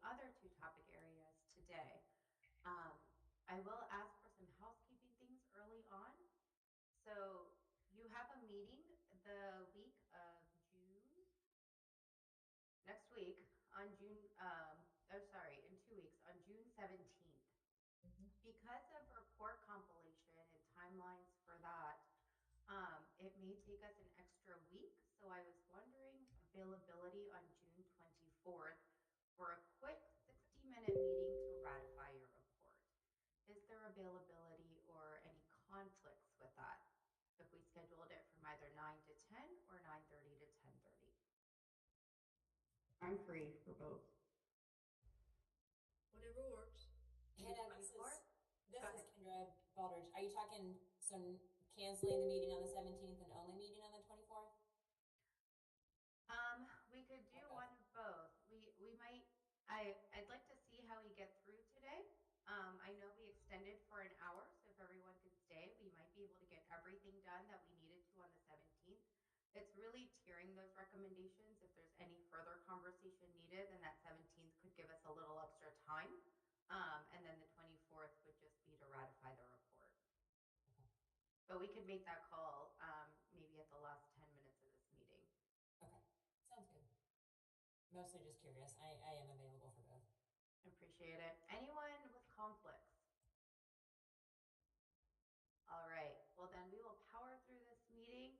other two topic areas today. Um, I will ask for some housekeeping things early on. So you have a meeting the week of June, next week on June, oh, sorry, in 2 weeks on June 17th. Because of report compilation and timelines for that, it may take us an extra week. So I was wondering availability on June 24th for a quick 60-minute meeting to ratify your report. Is there availability or any conflicts with that if we scheduled it from either 9 to 10 or 9:30 to 10:30? I'm free for both. Whatever works. The Hannah, 24th? this Go is ahead. Kendra Baldridge. Are you talking canceling the meeting on the 17th and only meeting on the 24th? We could do Or one both? of both. We might. I'd like to see how we get through today. I know we extended for an hour, so if everyone can stay, we might be able to get everything done that we needed to on the 17th. It's really tiering those recommendations. If there's any further conversation needed, then that 17th could give us a little extra time. And then the 24th would just be to ratify the report. But we could make that call maybe at the last 10 minutes of this meeting. Okay, sounds good. Mostly just curious. I am available for both. Appreciate it. Anyone with conflicts? All right. Well, then we will power through this meeting.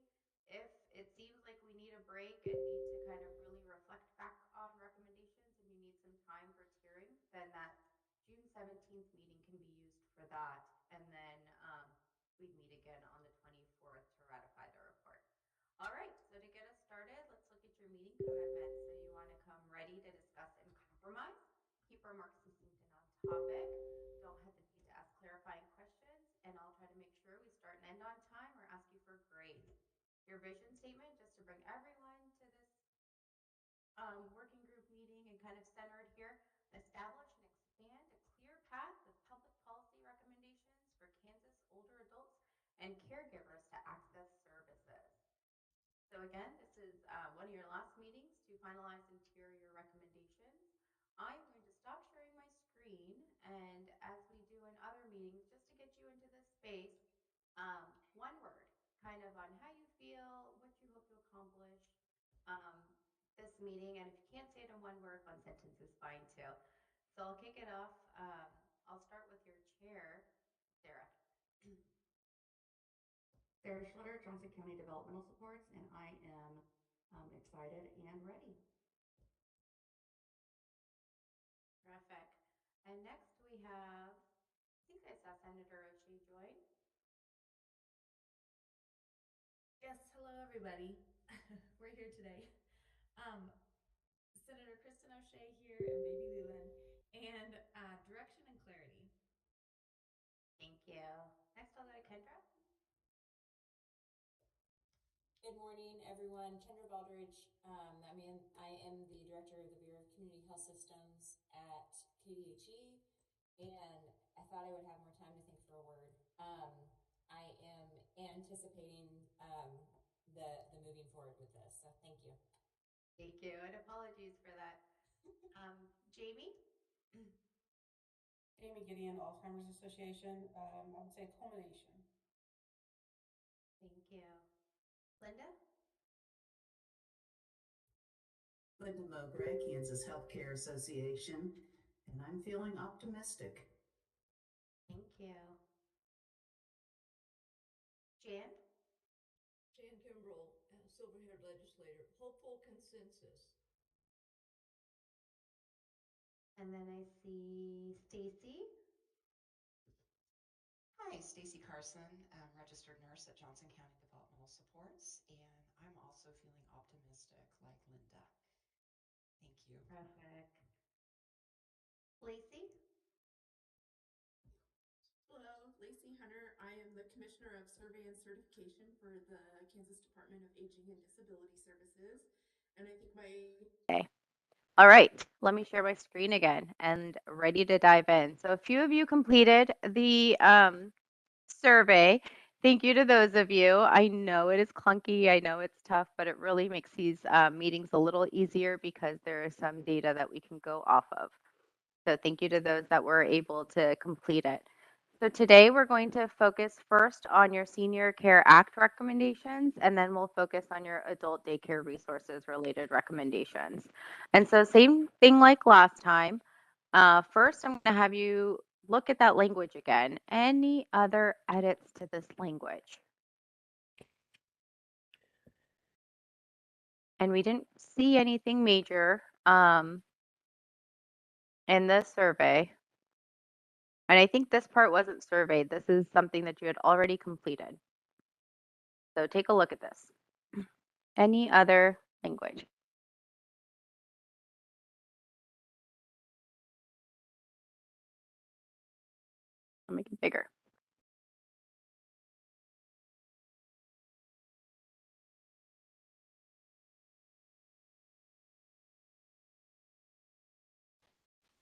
If it seems like we need a break and need to kind of really reflect back on recommendations and you need some time for tiering, then that June 17th meeting can be used for that. And then we'd meet again on the 24th to ratify the report. All right. So to get us started, let's look at your meeting commitments. So you want to come ready to discuss and compromise, keep remarks succinct and on topic. Don't hesitate to ask clarifying questions, and I'll try to make sure we start and end on time or ask you for grades. Your vision statement, just to bring everyone to this working group meeting and kind of centered here, establish and expand a clear path of public policy recommendations for Kansas older adults and caregivers to access services. So again, this is one of your last meetings to finalize interior recommendations. I'm going to stop sharing my screen, and as we do in other meetings, just to get you into this space, one word, kind of on how you feel, what you hope to accomplish um, this meeting. And if you can't say it in one word, one sentence is fine too. So I'll kick it off. I'll start with your chair, Sarah. Sarah Schlutter, Johnson County Developmental Supports, and I am excited and ready. Terrific. And next we have, I think I saw Senator O'Shea join. Yes, hello everybody. We're here today. Um, Senator Kristen O'Shea here and Baby Leland, and direction and clarity. Thank you. Next I'll go to Kendra. Good morning, everyone. Kendra Baldridge. I am the director of the Bureau of Community Health Systems at KDHE, and I thought I would have more time to think for a word. I am anticipating the moving forward with this, so thank you. Thank you, and apologies for that. Jamie? Amy Gideon, Alzheimer's Association. I would say culmination. Thank you. Linda? Linda Mowbray, Kansas Healthcare Association, and I'm feeling optimistic. Thank you. Jan? Jan Kimbrell, silver-haired legislator, hopeful consensus. And then I see Stacy. Hi, Stacy Carson, registered nurse at Johnson County Developmental Supports, and I'm also feeling optimistic like Linda. Thank you. Perfect. Lacey? Hello, Lacey Hunter. I am the Commissioner of Survey and Certification for the Kansas Department of Aging and Disability Services. And I think Okay. All right, let me share my screen again and ready to dive in. So a few of you completed the survey. Thank you to those of you. I know it is clunky, I know it's tough, but it really makes these meetings a little easier because there is some data that we can go off of. So thank you to those that were able to complete it. So today we're going to focus first on your Senior Care Act recommendations, and then we'll focus on your adult daycare resources related recommendations. And so same thing like last time. First, I'm going to have you look at that language again. Any other edits to this language? And we didn't see anything major in this survey. And I think this part wasn't surveyed. This is something that you had already completed. So take a look at this. Any other language? I'll make it bigger.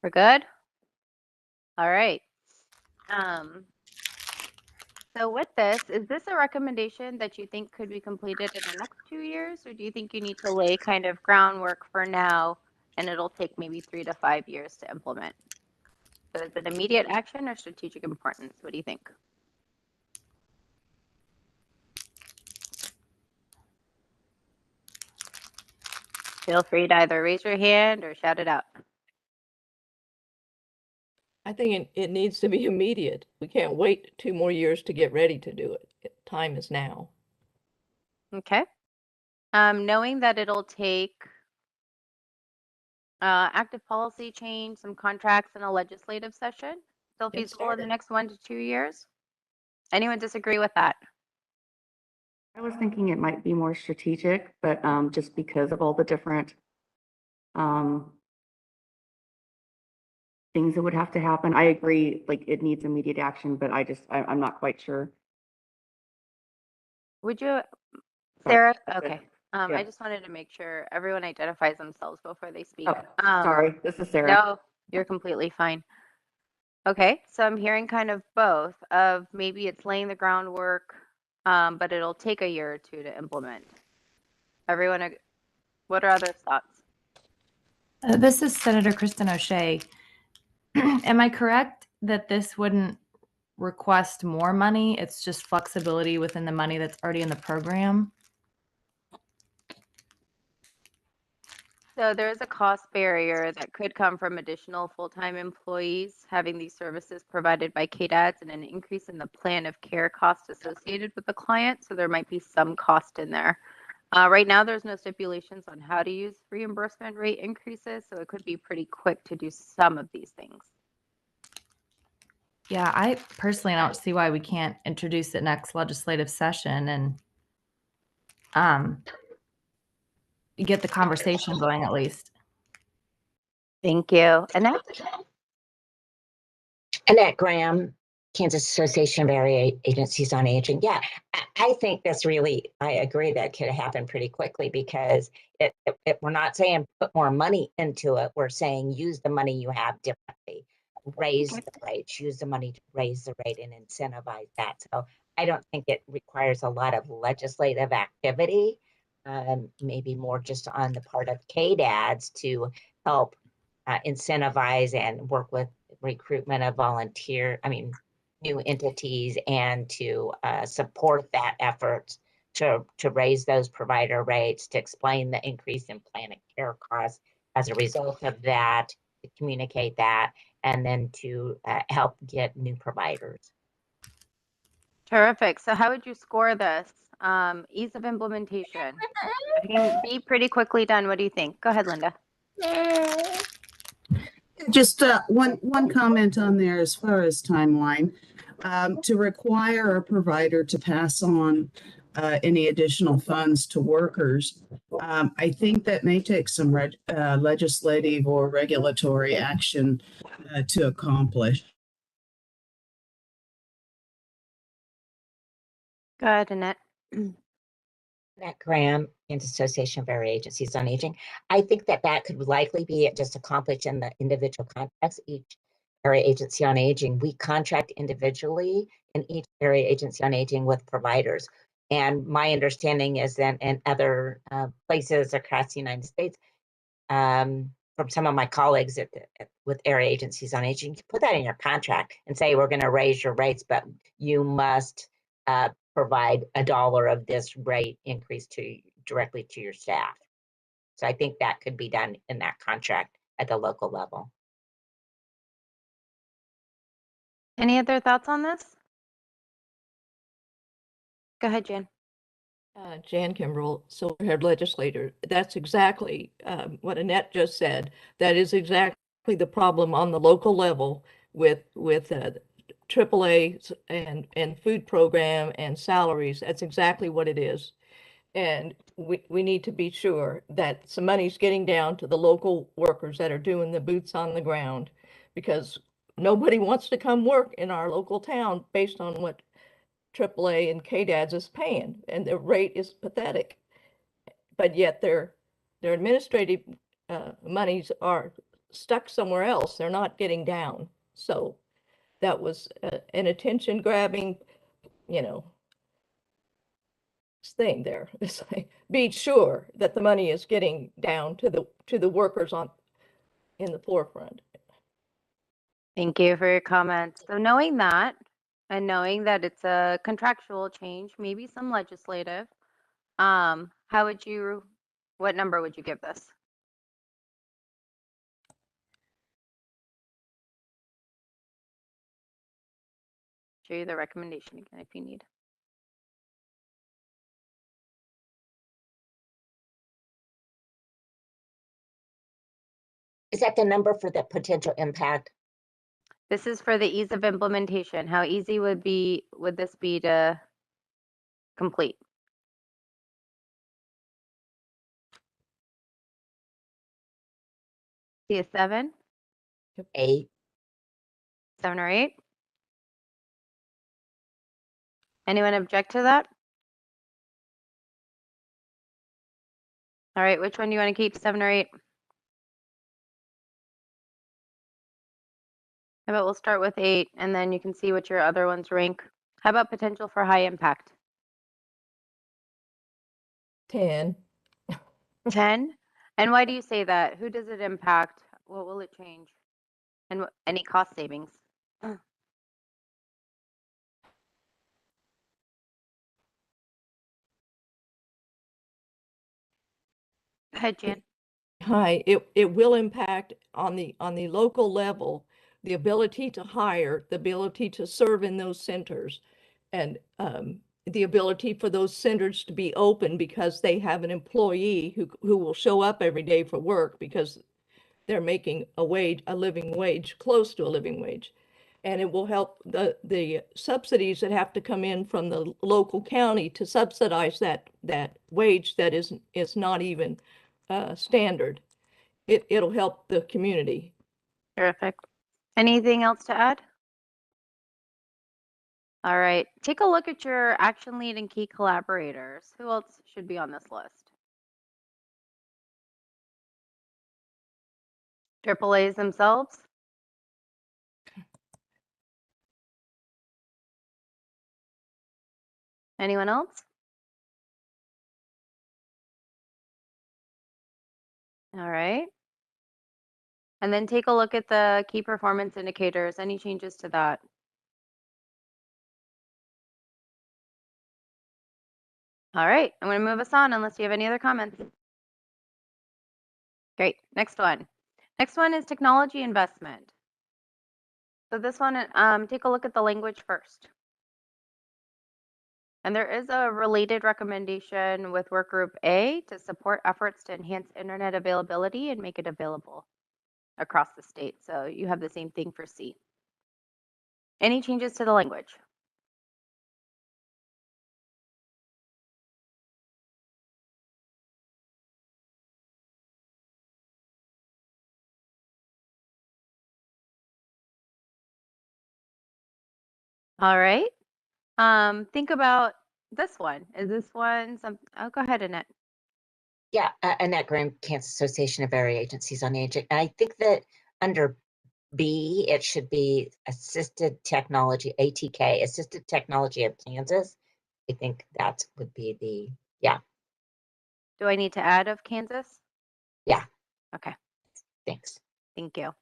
We're good? All right. So with this, is this a recommendation that you think could be completed in the next 2 years, or do you think you need to lay kind of groundwork for now and it'll take maybe 3 to 5 years to implement? So is it immediate action or strategic importance? What do you think? Feel free to either raise your hand or shout it out. I think it needs to be immediate. We can't wait 2 more years to get ready to do it. Time is now. Okay. Knowing that it'll take active policy change, some contracts, and a legislative session, still Get feasible in the started. next 1 to 2 years? Anyone disagree with that? I was thinking it might be more strategic, but just because of all the different things that would have to happen. I agree, like it needs immediate action, but I'm not quite sure. Would you, Sorry. Sarah? Okay. Yeah. I just wanted to make sure everyone identifies themselves before they speak. Oh, sorry, this is Sarah. No, you're completely fine. Okay, so I'm hearing kind of both of maybe it's laying the groundwork, but it'll take a year or 2 to implement. Everyone, what are other thoughts? This is Senator Kristen O'Shea. Am I correct that this wouldn't request more money? It's just flexibility within the money that's already in the program? So there is a cost barrier that could come from additional full-time employees having these services provided by KDADS and an increase in the plan of care cost associated with the client. So there might be some cost in there. Right now, there's no stipulations on how to use reimbursement rate increases, so it could be pretty quick to do some of these things. Yeah, I personally don't see why we can't introduce it next legislative session and get the conversation going at least. Thank you. Annette Graham, Kansas Association of Area Agencies on Aging. Yeah, I think that's really, I agree that could happen pretty quickly because we're not saying put more money into it. We're saying use the money you have differently. Raise the rates, use the money to raise the rate and incentivize that. So I don't think it requires a lot of legislative activity, maybe more just on the part of KDADS to help incentivize and work with recruitment of new entities and to support that effort to raise those provider rates, to explain the increase in plan of care costs as a result of that, to communicate that, and then to help get new providers. Terrific. So how would you score this? Ease of implementation. It can be pretty quickly done. What do you think? Go ahead, Linda. Just one comment on there as far as timeline. To require a provider to pass on any additional funds to workers, I think that may take some legislative or regulatory action to accomplish. Go ahead, Annette. Annette Graham, Kansas Association of Area Agencies on Aging. I think that could likely be just accomplished in the individual context. Each area agency on aging, we contract individually in each area agency on aging with providers. And my understanding is that in other places across the United States, from some of my colleagues with area agencies on aging, put that in your contract and say, we're going to raise your rates, but you must provide $1 of this rate increase directly to your staff. So I think that could be done in that contract at the local level. Any other thoughts on this? Go ahead, Jan. Jan Kimbrell, Silverhead legislator. That's exactly what Annette just said. That is exactly the problem on the local level with AAA and food program and salaries. That's exactly what it is. And we need to be sure that some money's getting down to the local workers that are doing the boots on the ground, because nobody wants to come work in our local town based on what AAA and KDADS is paying, and the rate is pathetic. But yet their administrative monies are stuck somewhere else. They're not getting down. So that was an attention grabbing, thing there. It's like, be sure that the money is getting down to the workers in the forefront. Thank you for your comments. So knowing that, and knowing that it's a contractual change, maybe some legislative, what number would you give this? Show you the recommendation again if you need. Is that the number for the potential impact? This is for the ease of implementation. How easy would this be to complete? See a 7? 8. 7 or 8? Anyone object to that? All right, which one do you want to keep, 7 or 8? How about we'll start with 8, and then you can see what your other ones rank. How about potential for high impact? 10. 10? And why do you say that? Who does it impact? What will it change? And any cost savings? Go ahead, Jan. Hi, it will impact on the local level, the ability to hire, the ability to serve in those centers, and the ability for those centers to be open because they have an employee who will show up every day for work because they're making a living wage, close to a living wage. And it will help the subsidies that have to come in from the local county to subsidize that wage that is not even standard. It'll help the community. Terrific. Anything else to add? All right, take a look at your action lead and key collaborators. Who else should be on this list? AAAs themselves? Anyone else? All right. And then take a look at the key performance indicators. Any changes to that? All right, I'm going to move us on unless you have any other comments. Great, next one. Next one is technology investment. So this one, take a look at the language first. And there is a related recommendation with work group A to support efforts to enhance internet availability and make it available across the state. So you have the same thing for C. Any changes to the language? All right. Think about this one. Is this one something? Oh, go ahead, Annette. Yeah, Annette Graham, Kansas Association of Area Agencies on Aging. And I think that under B, it should be Assisted Technology, ATK, Assisted Technology of Kansas. I think that would be Do I need to add of Kansas? Yeah. Okay. Thanks. Thank you.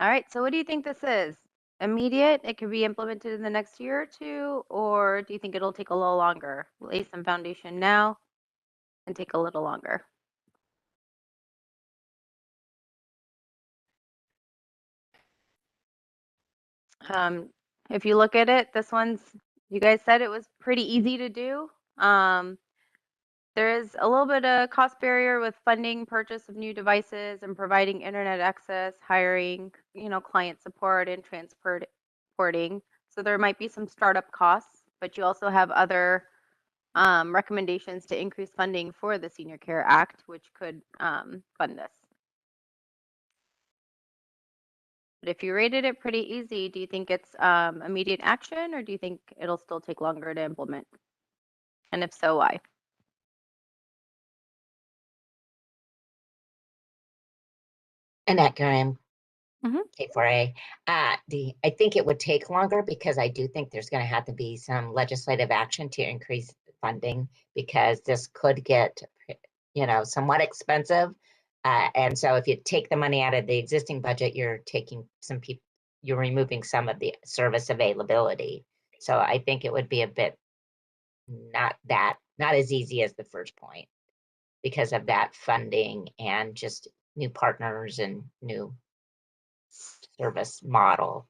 All right, so what do you think this is? Immediate, it could be implemented in the next year or two, or do you think it'll take a little longer? Lay some foundation now and take a little longer. If you look at it, this one's, you guys said it was pretty easy to do. There is a little bit of cost barrier with funding purchase of new devices and providing internet access, hiring, client support and transporting. So there might be some startup costs, but you also have other recommendations to increase funding for the Senior Care Act, which could fund this. But if you rated it pretty easy, do you think it's immediate action, or do you think it'll still take longer to implement? And if so, why? Annette Graham, Mhm. K4A. I think it would take longer because I do think there's going to have to be some legislative action to increase funding, because this could get, somewhat expensive. And so if you take the money out of the existing budget, you're taking some people, you're removing some of the service availability. So I think it would be a bit not as easy as the first point because of that funding and just new partners and new service model.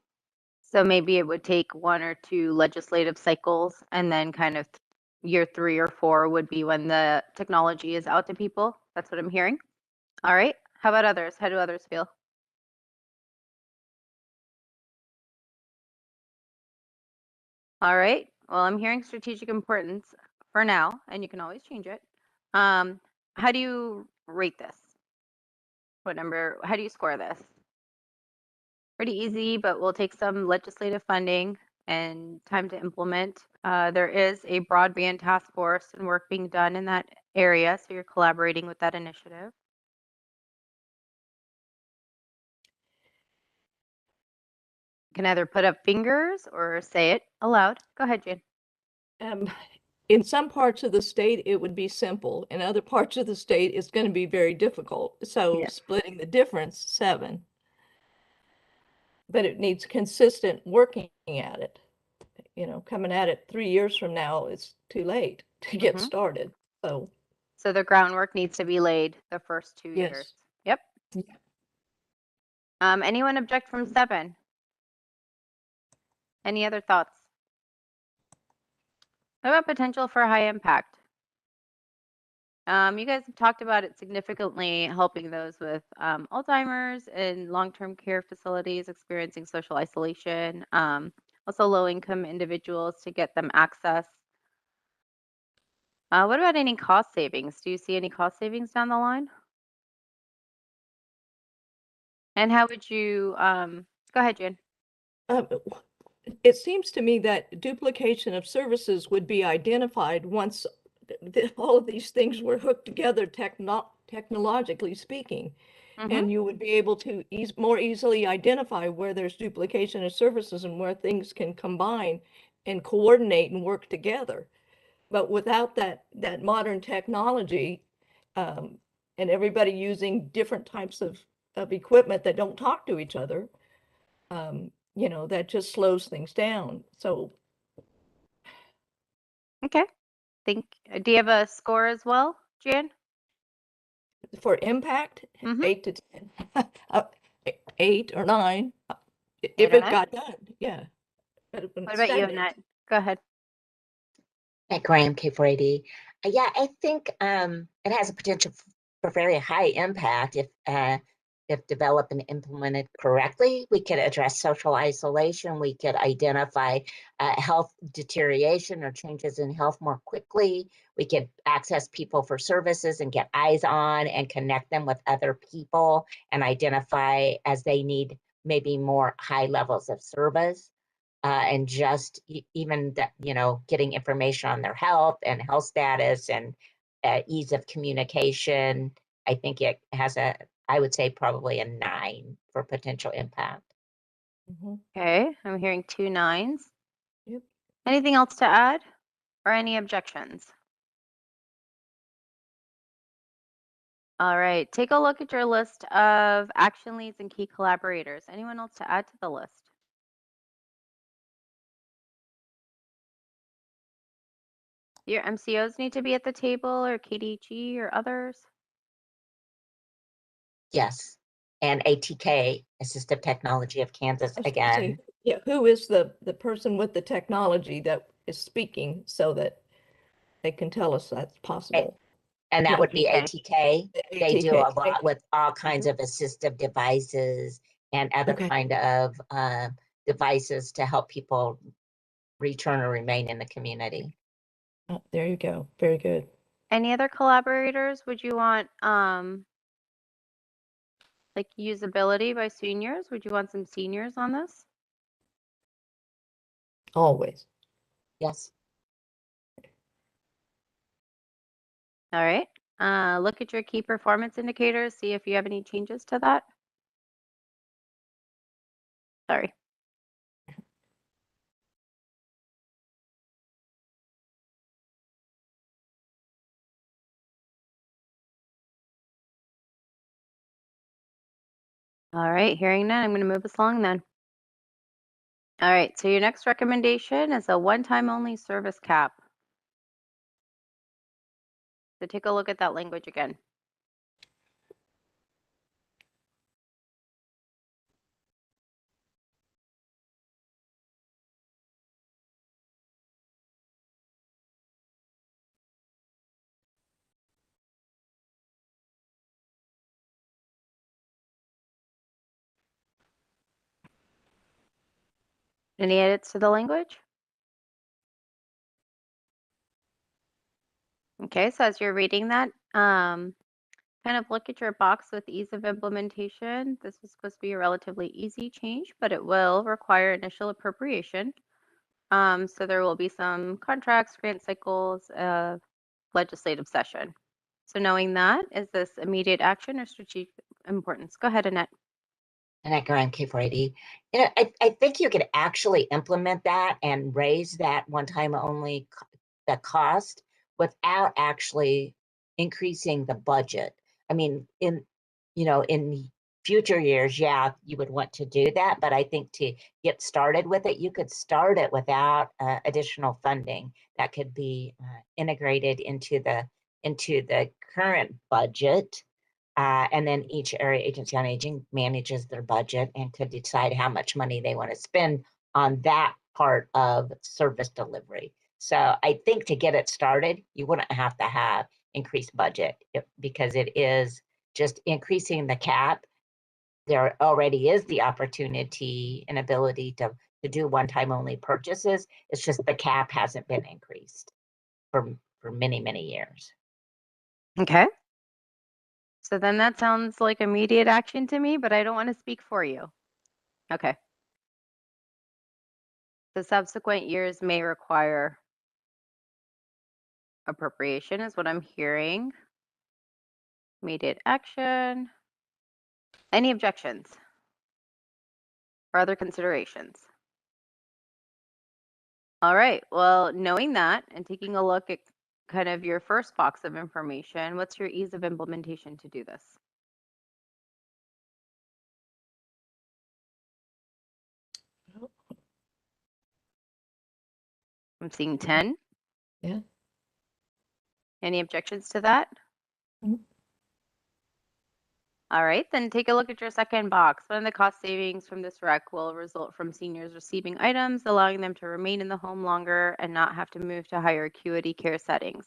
So maybe it would take 1 or 2 legislative cycles, and then kind of year 3 or 4 would be when the technology is out to people. That's what I'm hearing. All right. How about others? How do others feel? All right. Well, I'm hearing strategic importance for now, and you can always change it. How do you rate this? How do you score this? Pretty easy, but will take some legislative funding and time to implement. There is a broadband task force and work being done in that area, so you're collaborating with that initiative. You can either put up fingers or say it aloud. Go ahead, Jane. In some parts of the state, it would be simple. In other parts of the state, it's going to be very difficult. So splitting the difference, 7. But it needs consistent working at it. Coming at it 3 years from now, it's too late to get started. So the groundwork needs to be laid the first 2 years. Yep. Anyone object from 7? Any other thoughts? What about potential for high impact? You guys have talked about it significantly helping those with Alzheimer's and long-term care facilities experiencing social isolation, also low-income individuals to get them access. What about any cost savings? Do you see any cost savings down the line? And how would you, go ahead, Jen. It seems to me that duplication of services would be identified once all of these things were hooked together technologically speaking. And you would be able to more easily identify where there's duplication of services and where things can combine and coordinate and work together. But without that modern technology, and everybody using different types of equipment that don't talk to each other, that just slows things down. So Okay. Do you have a score as well, Jan? for impact, 8 to 10, 8 or 9, if it got done, yeah. What about you, Annette? Go ahead. At Graham, K4AD. Yeah, I think it has a potential for very high impact if developed and implemented correctly. We could address social isolation. We could identify health deterioration or changes in health more quickly. We could access people for services and get eyes on and connect them with other people and identify as they need maybe more high levels of service. And just even that, getting information on their health and health status and ease of communication. I think it has I would say probably a 9 for potential impact. Okay, I'm hearing 2 9s. Yep. Anything else to add or any objections? All right, take a look at your list of action leads and key collaborators. Anyone else to add to the list? Your MCOs need to be at the table, or KDG or others? Yes. And ATK, Assistive Technology of Kansas, I was gonna say, again. yeah, who is the person with the technology that is speaking so that they can tell us that's possible? And that Yeah. would be Okay. ATK. They do a ATK. lot with all kinds of assistive devices and other Okay. kind of devices to help people return or remain in the community. Oh, there you go. Very good. Any other collaborators? Would you want like usability by seniors? Would you want some seniors on this? Always. Yes. All right. Look at your key performance indicators, see if you have any changes to that. Sorry. All right, hearing none, I'm going to move us along then. All right, so your next recommendation is a one-time only service cap. So take a look at that language again. Any edits to the language? Okay, so as you're reading that, kind of look at your box with ease of implementation. This is supposed to be a relatively easy change, but it will require initial appropriation. So there will be some contracts, grant cycles, legislative session. So knowing that, is this immediate action or strategic importance? Go ahead, Annette. And around K480. I think you could actually implement that and raise that one-time only the cost without actually increasing the budget. I mean, in future years, yeah, you would want to do that, but I think to get started with it, you could start it without additional funding that could be integrated into the current budget. And then each area agency on aging manages their budget and could decide how much money they want to spend on that part of service delivery. So I think to get it started, you wouldn't have to have increased budget because it is just increasing the cap. There already is the opportunity and ability to do one-time only purchases. It's just the cap hasn't been increased for many, many years. Okay. So then that sounds like immediate action to me, but I don't want to speak for you. Okay. The subsequent years may require appropriation is what I'm hearing. Immediate action. Any objections or other considerations? All right, well, knowing that and taking a look at kind of your first box of information, what's your ease of implementation to do this? I'm seeing 10. Yeah. Any objections to that? Mhm. All right, then take a look at your second box. One of the cost savings from this rec will result from seniors receiving items, allowing them to remain in the home longer and not have to move to higher acuity care settings.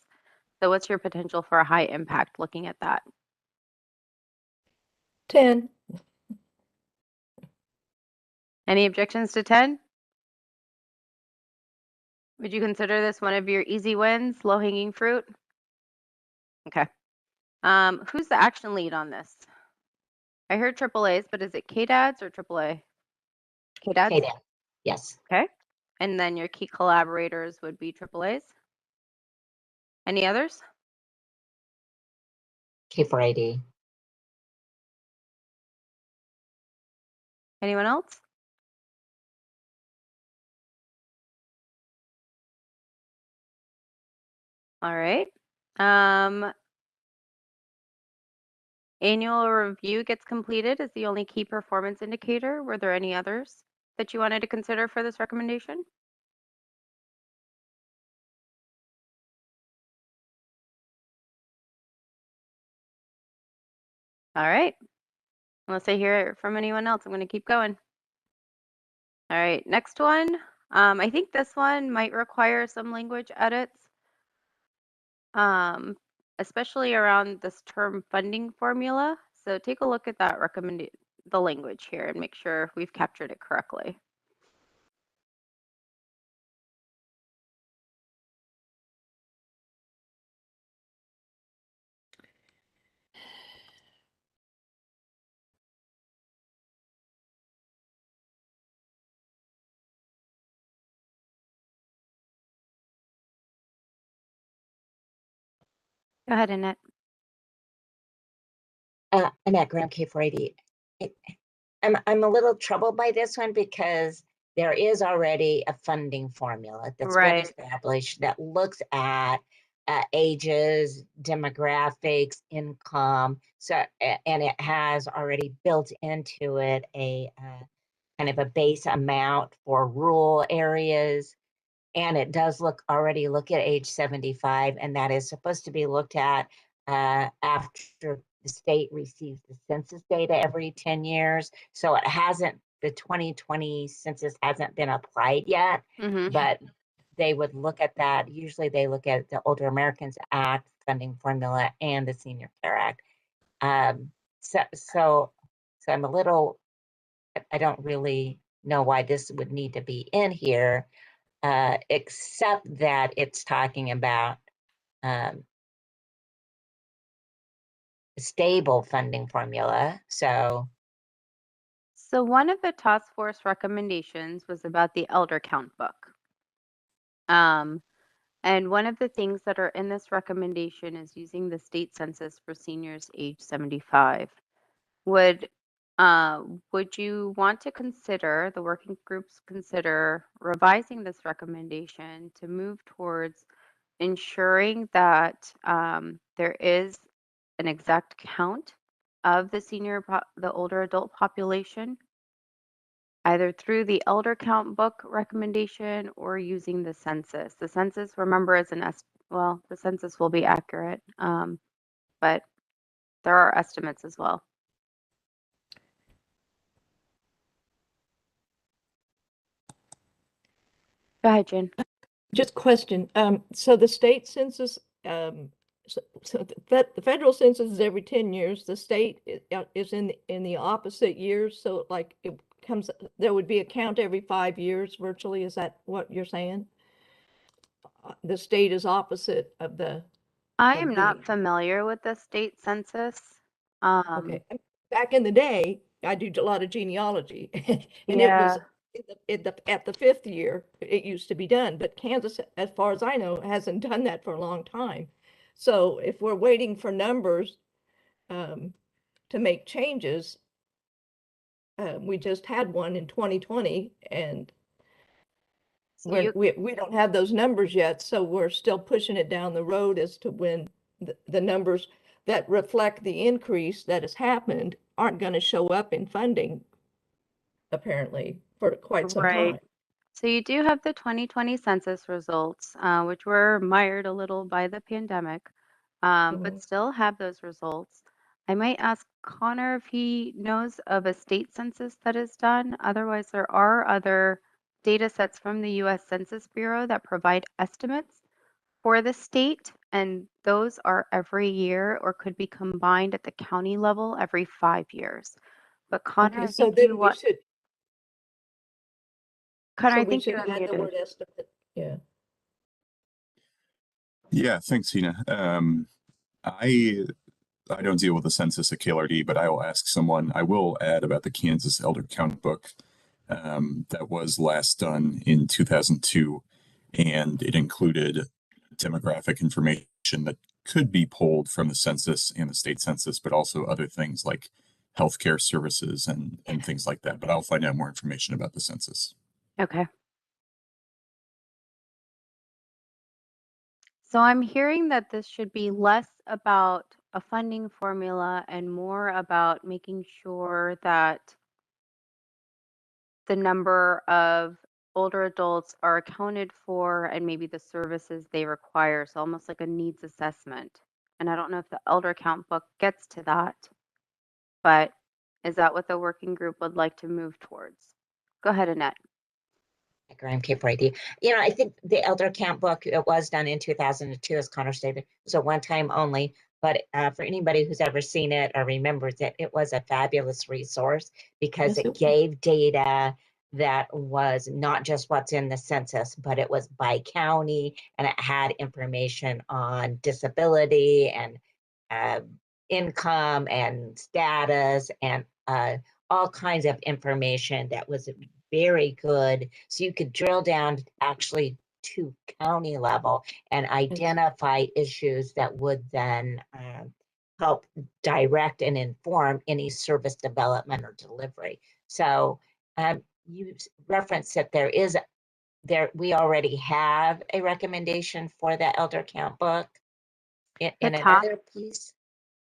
So what's your potential for a high impact looking at that? 10. Any objections to 10? Would you consider this one of your easy wins, low hanging fruit? Okay. Who's the action lead on this? I heard AAA's, but is it KDADS or AAA? KDADS? Okay, yes. Okay. And then your key collaborators would be AAA's. Any others? K480. Anyone else? All right. annual review gets completed is the only key performance indicator. Were there any others that you wanted to consider for this recommendation? All right. Unless I hear it from anyone else, I'm going to keep going. All right, next one. I think this one might require some language edits, especially around this term funding formula. So take a look at that the language here and make sure we've captured it correctly. Go ahead, Annette. Annette Graham, K480. I'm a little troubled by this one because there is already a funding formula that's been Right. established that looks at ages, demographics, income. So, and it has already built into it a kind of a base amount for rural areas. And it does already look at age 75, and that is supposed to be looked at after the state receives the census data every 10 years. So it hasn't, the 2020 census hasn't been applied yet, but they would look at that. Usually they look at the Older Americans Act funding formula and the Senior Care Act. So I'm a little, I don't really know why this would need to be in here. Except that it's talking about stable funding formula. So one of the task force recommendations was about the elder count book. And one of the things that are in this recommendation is using the state census for seniors age 75. Would you want to consider, the working groups consider revising this recommendation to move towards ensuring that there is an exact count of the older adult population, either through the elder count book recommendation or using the census? The census, remember, is the census will be accurate, but there are estimates as well. Go ahead, Jen. Just question. So the state census, so the federal census is every 10 years. The state is in the opposite years. So like it comes, there would be a count every 5 years virtually. Is that what you're saying? The state is opposite of the. I am not familiar with the state census. Okay. Back in the day, I do a lot of genealogy, and it was at the 5th year it used to be done. But Kansas, as far as I know, hasn't done that for a long time. So if we're waiting for numbers to make changes, we just had one in 2020, and we don't have those numbers yet. So we're still pushing it down the road as to when the numbers that reflect the increase that has happened aren't going to show up in funding, apparently, for quite some time. So you do have the 2020 census results, which were mired a little by the pandemic, but still have those results. I might ask Connor if he knows of a state census that is done. Otherwise, there are other data sets from the U.S. Census Bureau that provide estimates for the state, and those are every year or could be combined at the county level every 5 years. But Connor, Okay, I so think then we should. Connor, So I we think should you're add the unmuted. word estimate. Yeah. Yeah, thanks, Tina. I don't deal with the census at KLRD, but I will ask someone. I will add about the Kansas Elder Count Book that was last done in 2002, and it included demographic information that could be pulled from the census and the state census, but also other things like healthcare services and things like that. But I'll find out more information about the census. Okay. So I'm hearing that this should be less about a funding formula and more about making sure that the number of older adults are accounted for and maybe the services they require. So almost like a needs assessment. And I don't know if the elder count book gets to that, but is that what the working group would like to move towards? Go ahead, Annette. Graham Cape ID. You know, I think the elder count book, it was done in 2002, as Connor stated. It was a one-time only, but for anybody who's ever seen it or remembers it, it was a fabulous resource because Yes, it gave data that was not just what's in the census, but it was by county, and it had information on disability and income and status and all kinds of information that was very good. So you could drill down actually to county level and identify issues that would then help direct and inform any service development or delivery. So you referenced that we already have a recommendation for the elder count book in another piece.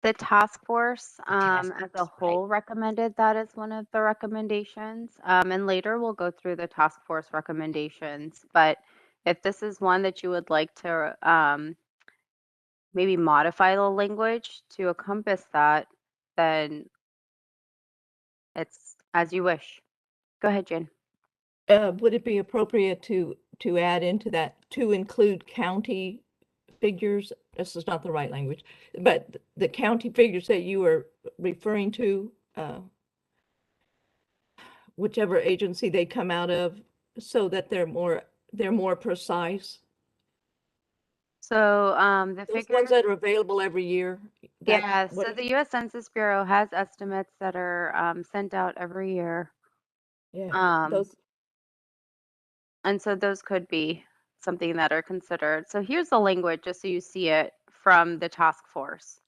The task force task as a force, whole recommended that as one of the recommendations. And later we'll go through the task force recommendations. But if this is one that you would like to maybe modify the language to encompass that, then it's as you wish. Go ahead, Jen. Would it be appropriate to add into that to include county figures? This is not the right language, but the county figures that you were referring to, whichever agency they come out of, so that they're more precise. So the Those figures, ones that are available every year. yeah. So the U.S. Census Bureau has estimates that are sent out every year. Yeah, those. And so those could be something that are considered. So here's the language, just so you see it from the task force.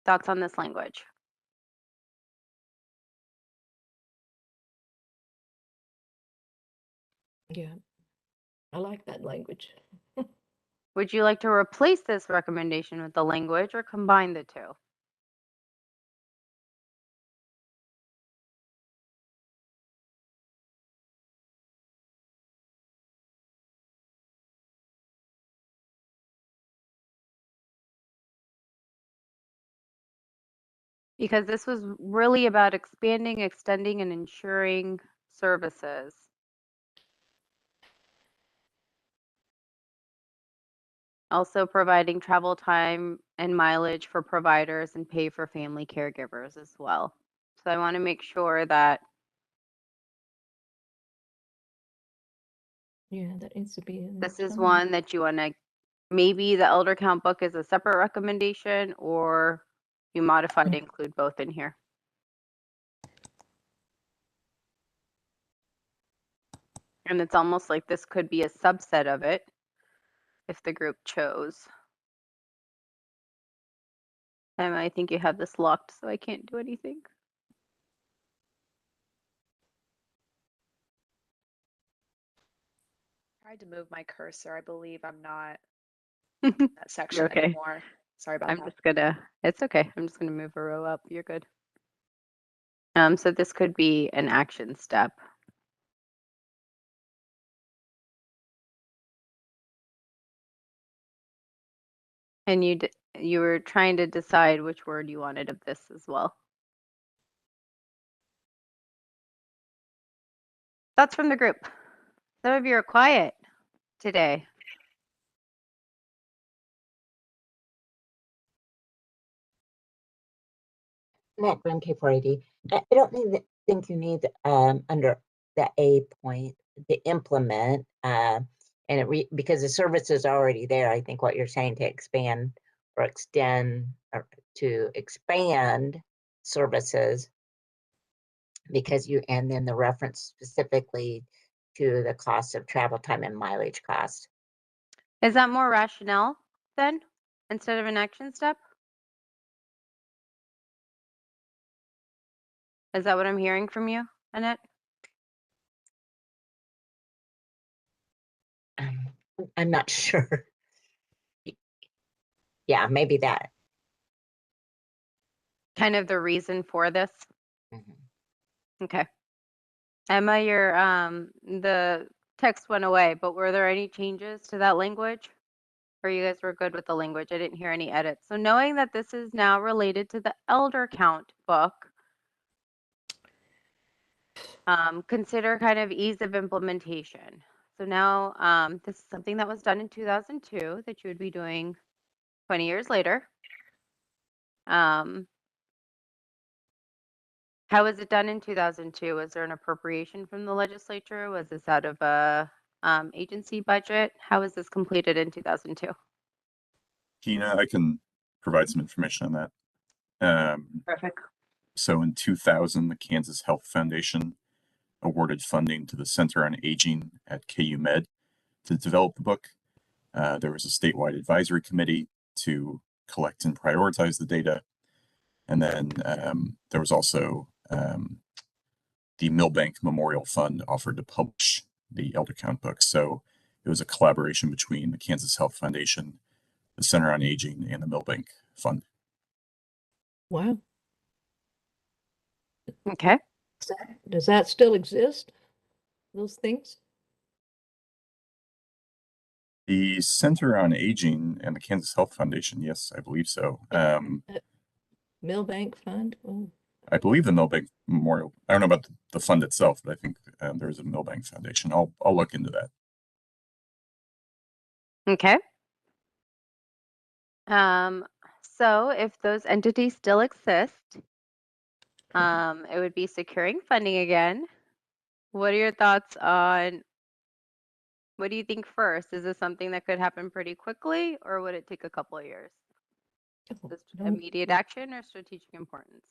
Thoughts on this language? Yeah, I like that language. Would you like to replace this recommendation with the language or combine the two? Because this was really about expanding, extending, and ensuring services. Also providing travel time and mileage for providers and pay for family caregivers as well. So I want to make sure that Yeah, that needs to be in there this is somewhere. one that you want to, maybe the elder count book is a separate recommendation, or you modify to include both in here. And it's almost like this could be a subset of it if the group chose. And I think you have this locked, so I can't do anything. Tried to move my cursor. I believe I'm not in that section Okay. anymore. Sorry about that. It's okay. I'm just gonna move a row up. You're good. So this could be an action step. And you were trying to decide which word you wanted of this as well. Thoughts from the group? Some of you are quiet today. Matt Graham K4AD. I don't think you need under the A point to implement because the service is already there. I think what you're saying to expand or extend or to expand services because and then the reference specifically to the cost of travel time and mileage cost. Is that more rationale then instead of an action step? Is that what I'm hearing from you, Annette? I'm not sure. Yeah, maybe that. Kind of the reason for this. Mhm. Okay. Emma, your the text went away, but were there any changes to that language? Or you guys were good with the language? I didn't hear any edits. So knowing that this is now related to the elder count book, consider kind of ease of implementation. So now this is something that was done in 2002 that you would be doing 20 years later. How was it done in 2002? Was there an appropriation from the legislature? Was this out of a agency budget? How was this completed in 2002? Gina, I can provide some information on that. Perfect. So in 2000, the Kansas Health Foundation awarded funding to the Center on Aging at KU Med to develop the book. There was a statewide advisory committee to collect and prioritize the data. And then there was also the Milbank Memorial Fund offered to publish the elder count book. So it was a collaboration between the Kansas Health Foundation, the Center on Aging, and the Milbank Fund. Wow. Okay. Does that still exist? Those things? The Center on Aging and the Kansas Health Foundation, yes, I believe so. Milbank Fund? Oh. I believe the Milbank Memorial. I don't know about the fund itself, but I think there's a Milbank Foundation. I'll look into that. Okay. So if those entities still exist, it would be securing funding again. What are your thoughts on, what do you think first? Is this something that could happen pretty quickly, or would it take a couple of years? Just immediate action or strategic importance?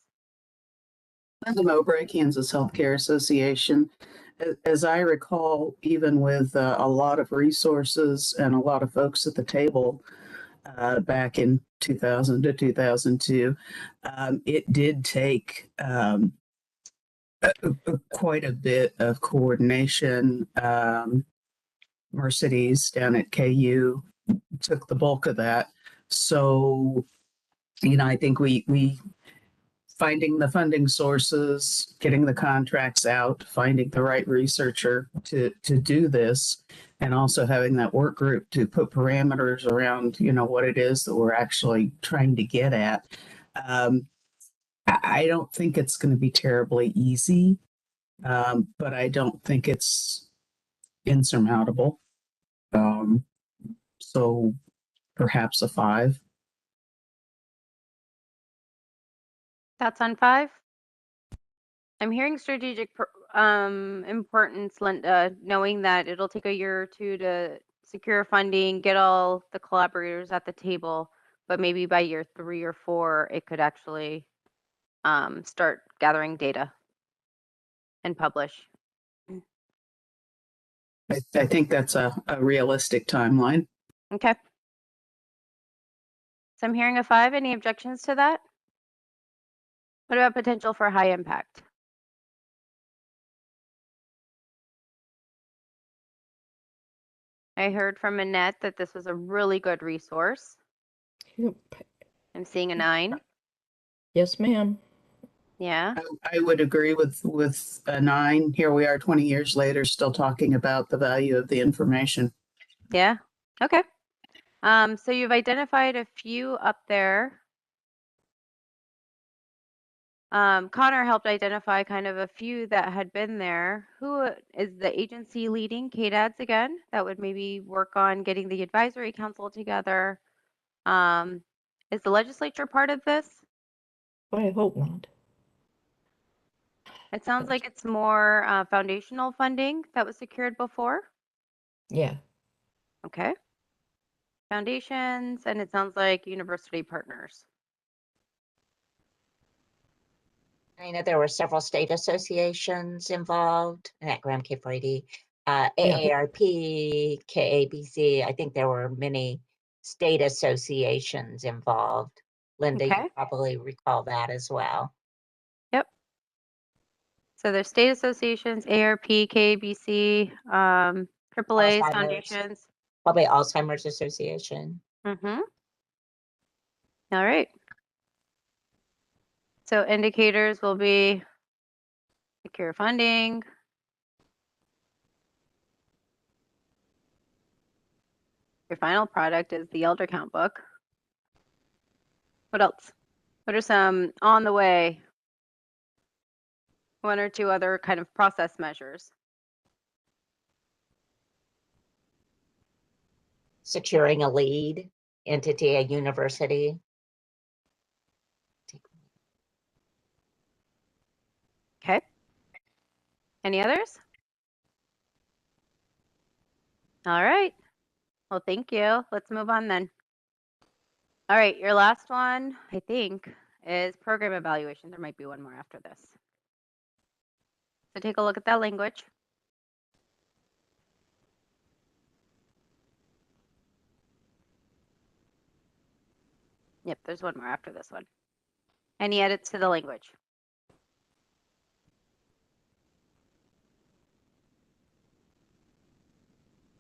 Linda Mowbray, Kansas Healthcare Association. As I recall, even with a lot of resources and a lot of folks at the table back in 2000 to 2002, it did take quite a bit of coordination. Mercedes down at KU took the bulk of that. So, I think we finding the funding sources, getting the contracts out, finding the right researcher to do this, and also having that work group to put parameters around, what it is that we're actually trying to get at. I don't think it's going to be terribly easy, but I don't think it's insurmountable. So perhaps a 5. Thoughts on 5? I'm hearing strategic importance, Linda, knowing that it'll take a year or two to secure funding, get all the collaborators at the table, but maybe by year 3 or 4, it could actually start gathering data and publish. I think that's a realistic timeline. Okay. So I'm hearing a 5. Any objections to that? What about potential for high impact? I heard from Annette that this was a really good resource. Yep. I'm seeing a 9. Yes, ma'am. Yeah. I would agree with a 9. Here we are 20 years later, still talking about the value of the information. Yeah. Okay. So you've identified a few up there. Connor helped identify kind of a few that had been there. Who is the agency leading? KDADS again? That would maybe work on getting the advisory council together. Is the legislature part of this? I hope not. It sounds like it's more foundational funding that was secured before. Yeah. Okay. Foundations, and it sounds like university partners. I know there were several state associations involved, at Graham K. Brady, AARP, KABC. I think there were many state associations involved. Linda, Okay. you probably recall that as well. Yep. So there's state associations, ARP, KABC, AAA, foundations. Probably Alzheimer's Association. Mm-hmm. All right. So indicators will be secure funding, your final product is the elder count book. What else? What are some on the way, one or two other kind of process measures? Securing a lead entity, a university. Okay. Any others? All right. Well, thank you. Let's move on then. All right, your last one, I think, is program evaluation. There might be one more after this. So take a look at that language. Yep, there's one more after this one. Any edits to the language?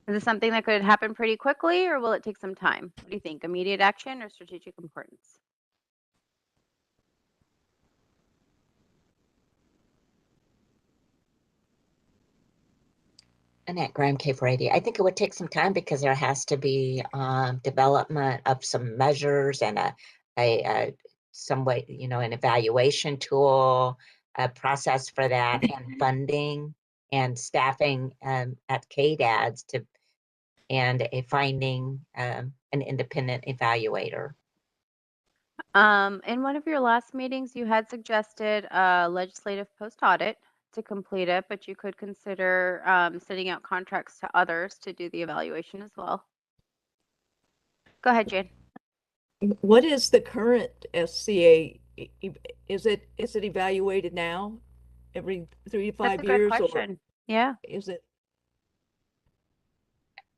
Is this something that could happen pretty quickly, or will it take some time? What do you think? Immediate action or strategic importance? Annette Graham, K480. I think it would take some time because there has to be development of some measures and some way, an evaluation tool, a process for that, and funding and staffing at KDADS and a finding an independent evaluator. In one of your last meetings, you had suggested a legislative post-audit to complete it, but you could consider sending out contracts to others to do the evaluation as well. Go ahead, Jane. What is the current SCA? Is it evaluated now every 3 to 5 That's a years? good question. Yeah. Is it?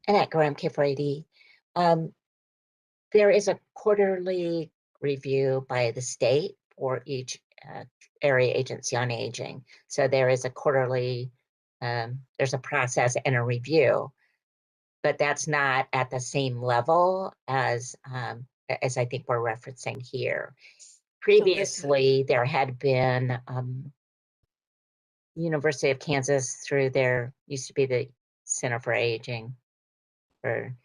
Annette Graham, K480. There is a quarterly review by the state for each area agency on aging. So there is a quarterly, there's a process and a review, but that's not at the same level as I think we're referencing here. Previously, there had been University of Kansas through their, used to be the Center for Aging, or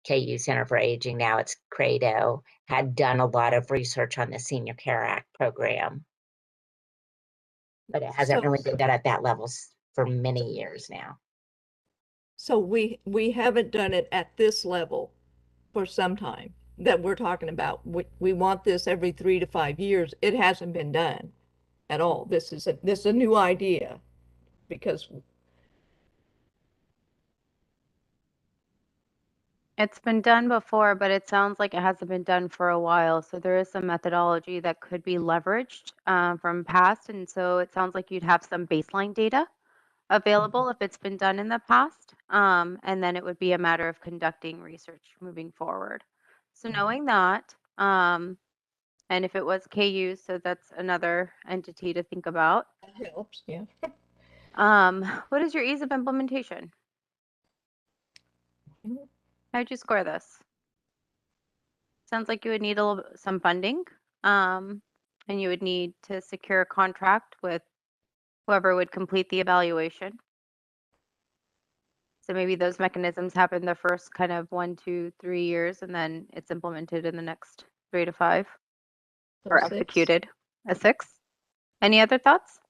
KU Center for Aging, now it's Credo, had done a lot of research on the Senior Care Act program. But it hasn't really been done at that level for many years now. So we haven't done it at this level for some time that we're talking about. We want this every 3 to 5 years. It hasn't been done at all. This is a new idea because It's been done before, but it sounds like it hasn't been done for a while. So there is some methodology that could be leveraged from past. And so it sounds like you'd have some baseline data available if it's been done in the past. And then it would be a matter of conducting research moving forward. So knowing that, and if it was KU, so that's another entity to think about. that helps, yeah. What is your ease of implementation? How'd you score this? Sounds like you would need some funding, and you would need to secure a contract with whoever would complete the evaluation. So maybe those mechanisms happen the first kind of 1, 2, 3 years, and then it's implemented in the next 3 to 5, So or 6. executed. A 6. Any other thoughts?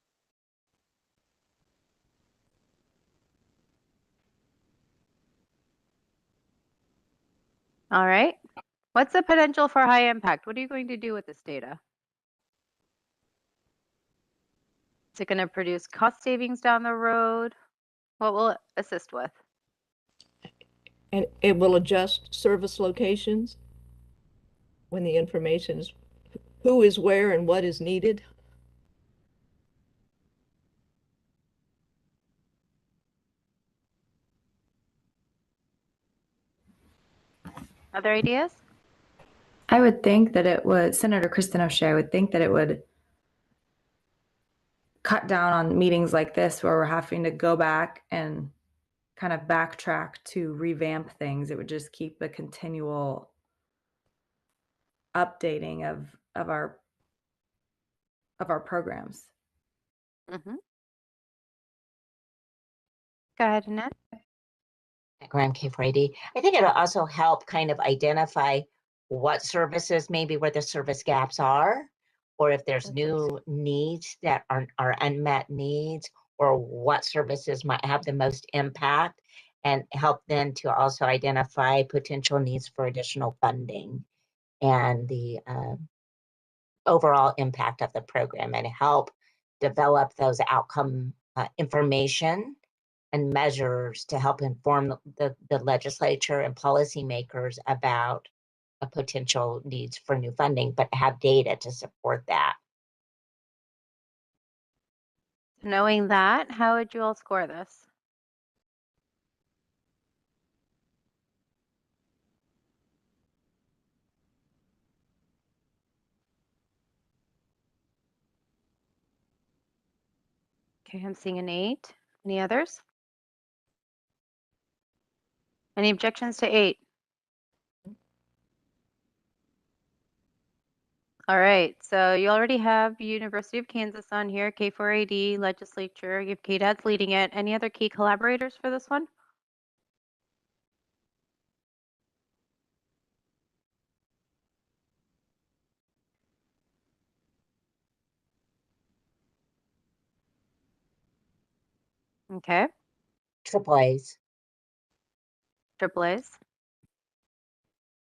All right. What's the potential for high impact? What are you going to do with this data? Is it going to produce cost savings down the road? What will it assist with? And it will adjust service locations when the information is who is where and what is needed. Other ideas? I would think that it would, Senator Kristen O'Shea, I would think that it would cut down on meetings like this where we're having to go back and kind of backtrack to revamp things. It would just keep the continual updating of our programs. Mm-hmm. Go ahead, Annette. Graham K4AD. I think it'll also help kind of identify what services maybe where the service gaps are, or if there's new needs that are unmet needs, or what services might have the most impact, and help then to also identify potential needs for additional funding and the overall impact of the program, and help develop those outcome information and measures to help inform the legislature and policymakers about potential needs for new funding, but have data to support that. Knowing that, how would you all score this? Okay, I'm seeing an 8. Any others? Any objections to 8? All right, so you already have University of Kansas on here, K4AD, Legislature, you have KDAD's leading it. Any other key collaborators for this one? Okay. AAAs. AAAs.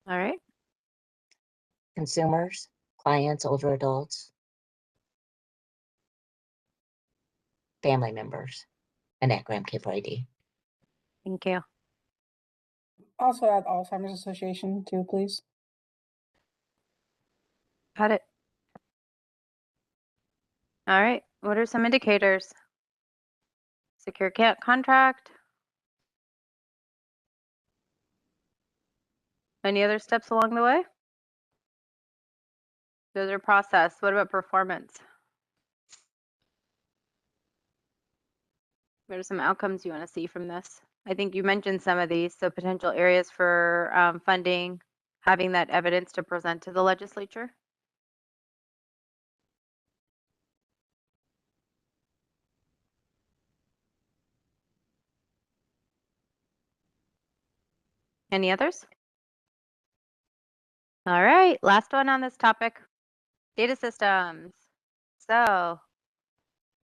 All right. Consumers, clients, older adults, family members, and at Graham K4AD. Thank you. Also add Alzheimer's Association too, please. Got it. All right. What are some indicators? Secure contract. Any other steps along the way? Those are process. What about performance? What are some outcomes you want to see from this? I think you mentioned some of these, so potential areas for funding, having that evidence to present to the legislature. Any others? All right, last one on this topic, data systems. So I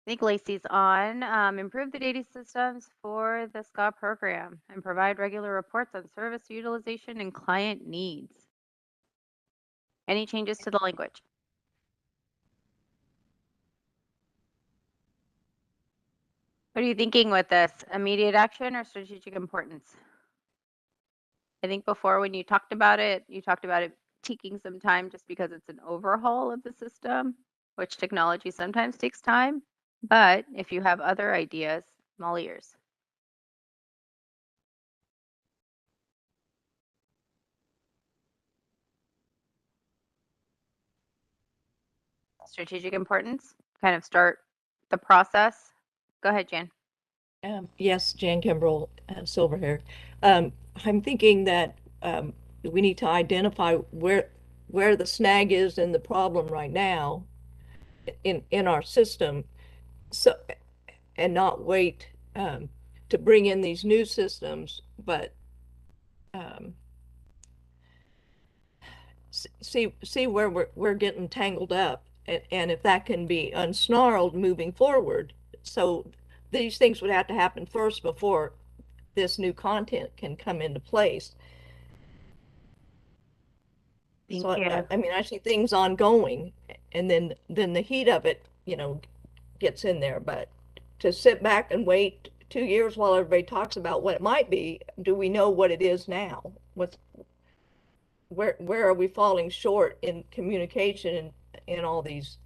think Lacey's on. Improve the data systems for the SCA program and provide regular reports on service utilization and client needs. Any changes to the language? What are you thinking with this? Immediate action or strategic importance? I think before when you talked about it taking some time just because it's an overhaul of the system, which technology sometimes takes time. But if you have other ideas, I'm all ears. Strategic importance, kind of start the process. Go ahead, Jan. Yes, Jan Kimbrell, Silverhair. I'm thinking that we need to identify where the snag is in the problem right now in our system, so and not wait to bring in these new systems, but see where we're getting tangled up, and if that can be unsnarled moving forward. So these things would have to happen first before this new content can come into place. Thank So you. I mean, I see things ongoing, and then the heat of it, gets in there. But to sit back and wait 2 years while everybody talks about what it might be, do we know what it is now? Where are we falling short in communication in all these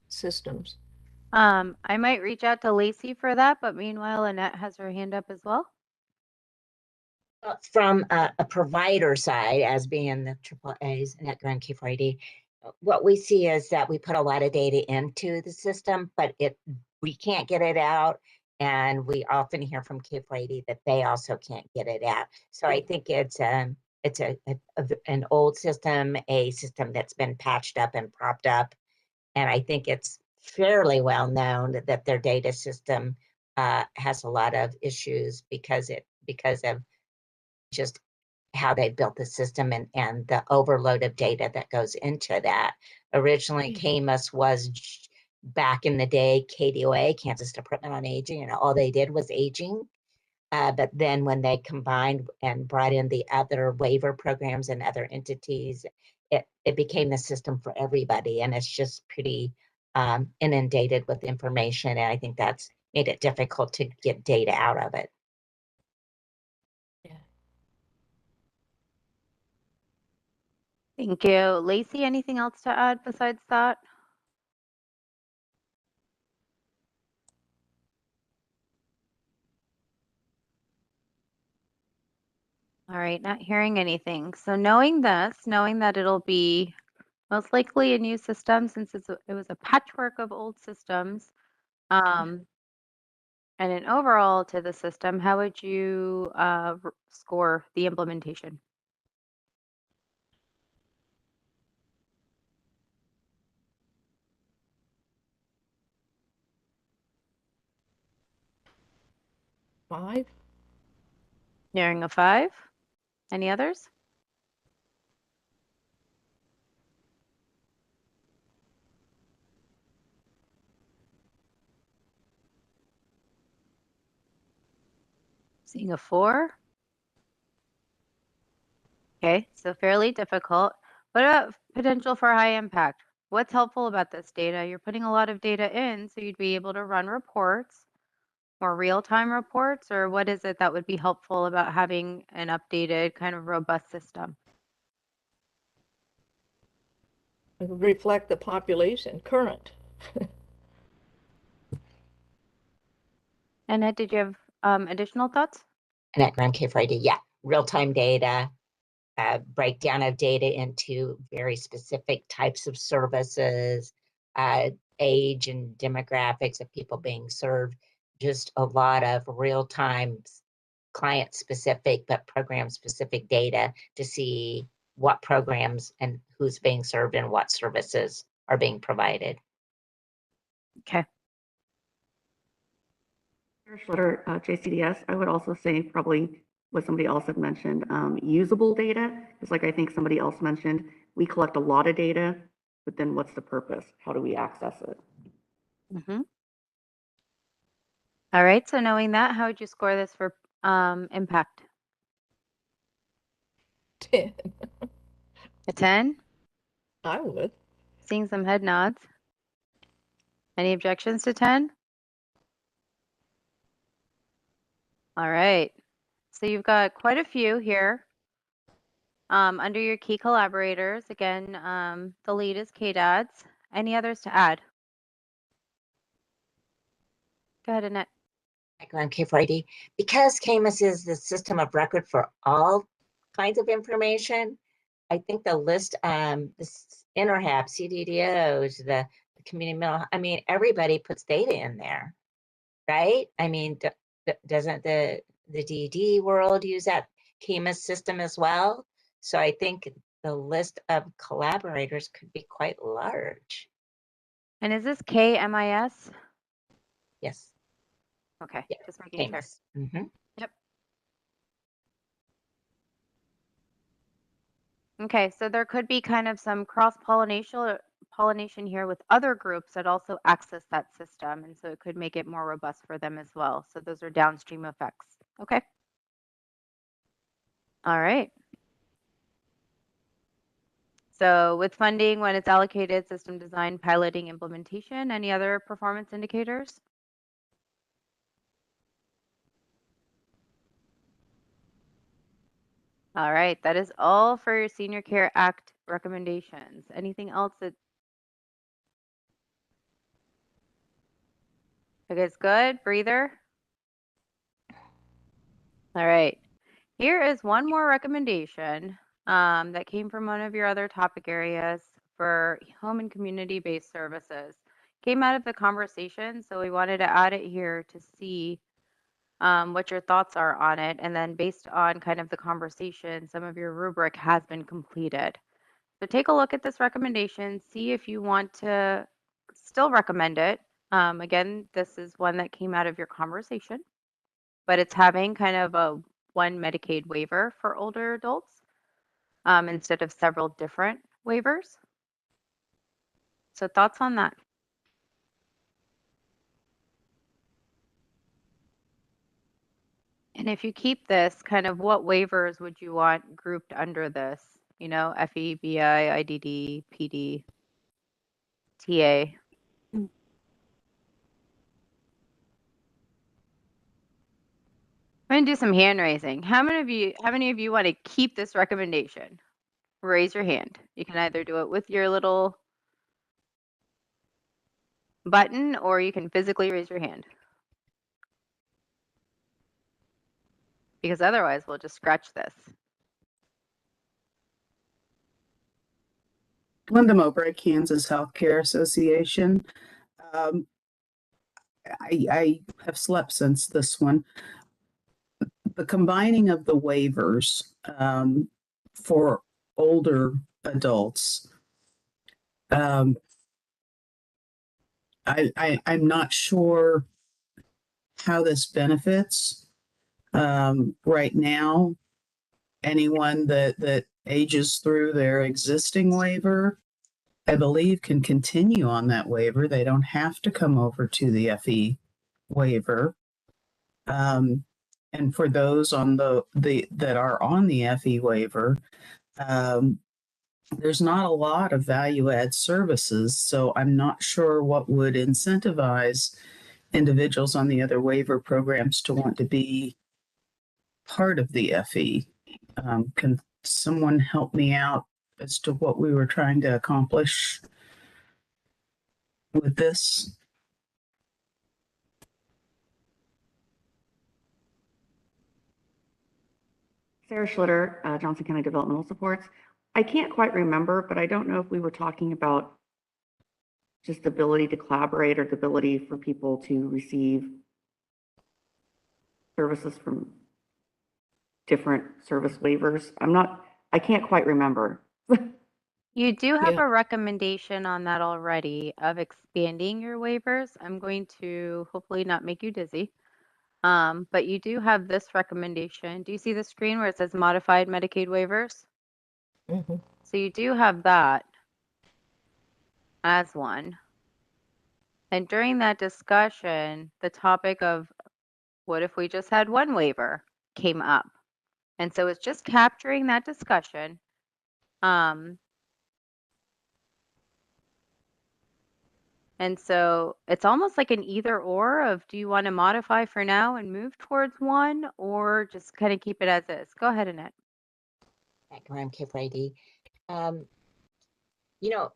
systems? I might reach out to Lacey for that, but meanwhile, Annette has her hand up as well. From a provider side, as being the AAAs and at Grand K4AD, what we see is that we put a lot of data into the system, but we can't get it out. And we often hear from K4AD that they also can't get it out. So I think it's it's an old system, a system that's been patched up and propped up. And I think it's fairly well known that their data system has a lot of issues because of just how they built the system and the overload of data that goes into that. Originally, KMUS was back in the day, KDOA, Kansas Department on Aging, and all they did was aging. But then when they combined and brought in the other waiver programs and other entities, it became the system for everybody. And it's just pretty inundated with information. And I think that's made it difficult to get data out of it. Yeah. Thank you. Lacey, anything else to add besides that? All right, not hearing anything. So knowing this, knowing that it'll be most likely a new system since it was a patchwork of old systems, and an overall to the system, how would you score the implementation? Five. Nearing a 5. Any others? Seeing a 4. Okay, so fairly difficult. What about potential for high impact? What's helpful about this data? You're putting a lot of data in, so you'd be able to run reports, more real-time reports, or what is it that would be helpful about having an updated kind of robust system? Reflect the population current. And Ed, did you have additional thoughts? And at Grand K Friday, yeah, real-time data, breakdown of data into very specific types of services, age and demographics of people being served, just a lot of real-time client-specific but program-specific data to see what programs and who's being served and what services are being provided. Okay. Schlitter, JCDS, I would also say probably what somebody else had mentioned, usable data. It's like I think somebody else mentioned, we collect a lot of data, but then what's the purpose? How do we access it? Mm-hmm. All right, so knowing that, how would you score this for impact? 10. A 10? I would. Seeing some head nods. Any objections to 10? All right, so you've got quite a few here. Under your key collaborators, again, the lead is KDADS. Any others to add? Go ahead, Annette. Background K4ID, because KMUS is the system of record for all kinds of information, I think the list, this InterHab, CDDOs, the community mental, I mean, everybody puts data in there, right? I mean, doesn't the DD world use that KMUS system as well? So I think the list of collaborators could be quite large. And is this KMIS? Yes. Okay, Yeah, just making sure. KMUS. Mm-hmm. Yep. Okay, so there could be kind of some cross-pollination here with other groups that also access that system, and so it could make it more robust for them as well. So those are downstream effects. Okay. All right. So with funding, when it's allocated, system design, piloting, implementation, any other performance indicators? All right, that is all for your Senior Care Act recommendations. Anything else that you guys good? Breather? All right. Here is one more recommendation that came from one of your other topic areas for home and community-based services. Came out of the conversation, so we wanted to add it here to see what your thoughts are on it. And then based on kind of the conversation, some of your rubric has been completed. So take a look at this recommendation, see if you want to still recommend it. Again, this is one that came out of your conversation, but it's having kind of a one Medicaid waiver for older adults instead of several different waivers. So thoughts on that? And if you keep this, kind of what waivers would you want grouped under this? You know, FE, BI, IDD, PD, TA. I'm gonna do some hand raising. How many of you want to keep this recommendation? Raise your hand. You can either do it with your little button or you can physically raise your hand. Because otherwise we'll just scratch this. Linda Mowbray, Kansas Healthcare Association. I have slept since this one. The combining of the waivers for older adults. I'm not sure how this benefits. Right now, anyone that ages through their existing waiver, I believe, can continue on that waiver. They don't have to come over to the FE waiver. And for those on the that are on the FE waiver, there's not a lot of value add services. So I'm not sure what would incentivize individuals on the other waiver programs to want to be part of the FE. Can someone help me out as to what we were trying to accomplish with this? Sarah Schlitter, Johnson County Developmental Supports. I can't quite remember, but I don't know if we were talking about just the ability to collaborate or the ability for people to receive services from different service waivers. I can't quite remember. You do have Yeah. a recommendation on that already of expanding your waivers. I'm going to hopefully not make you dizzy. But you do have this recommendation. Do you see the screen where it says modified Medicaid waivers? Mhm. So you do have that as one. And during that discussion, the topic of what if we just had one waiver came up. And so it's just capturing that discussion. And so it's almost like an either or of do you want to modify for now and move towards one or just kind of keep it as is? Go ahead, Annette. I'm Kip Brady. You know,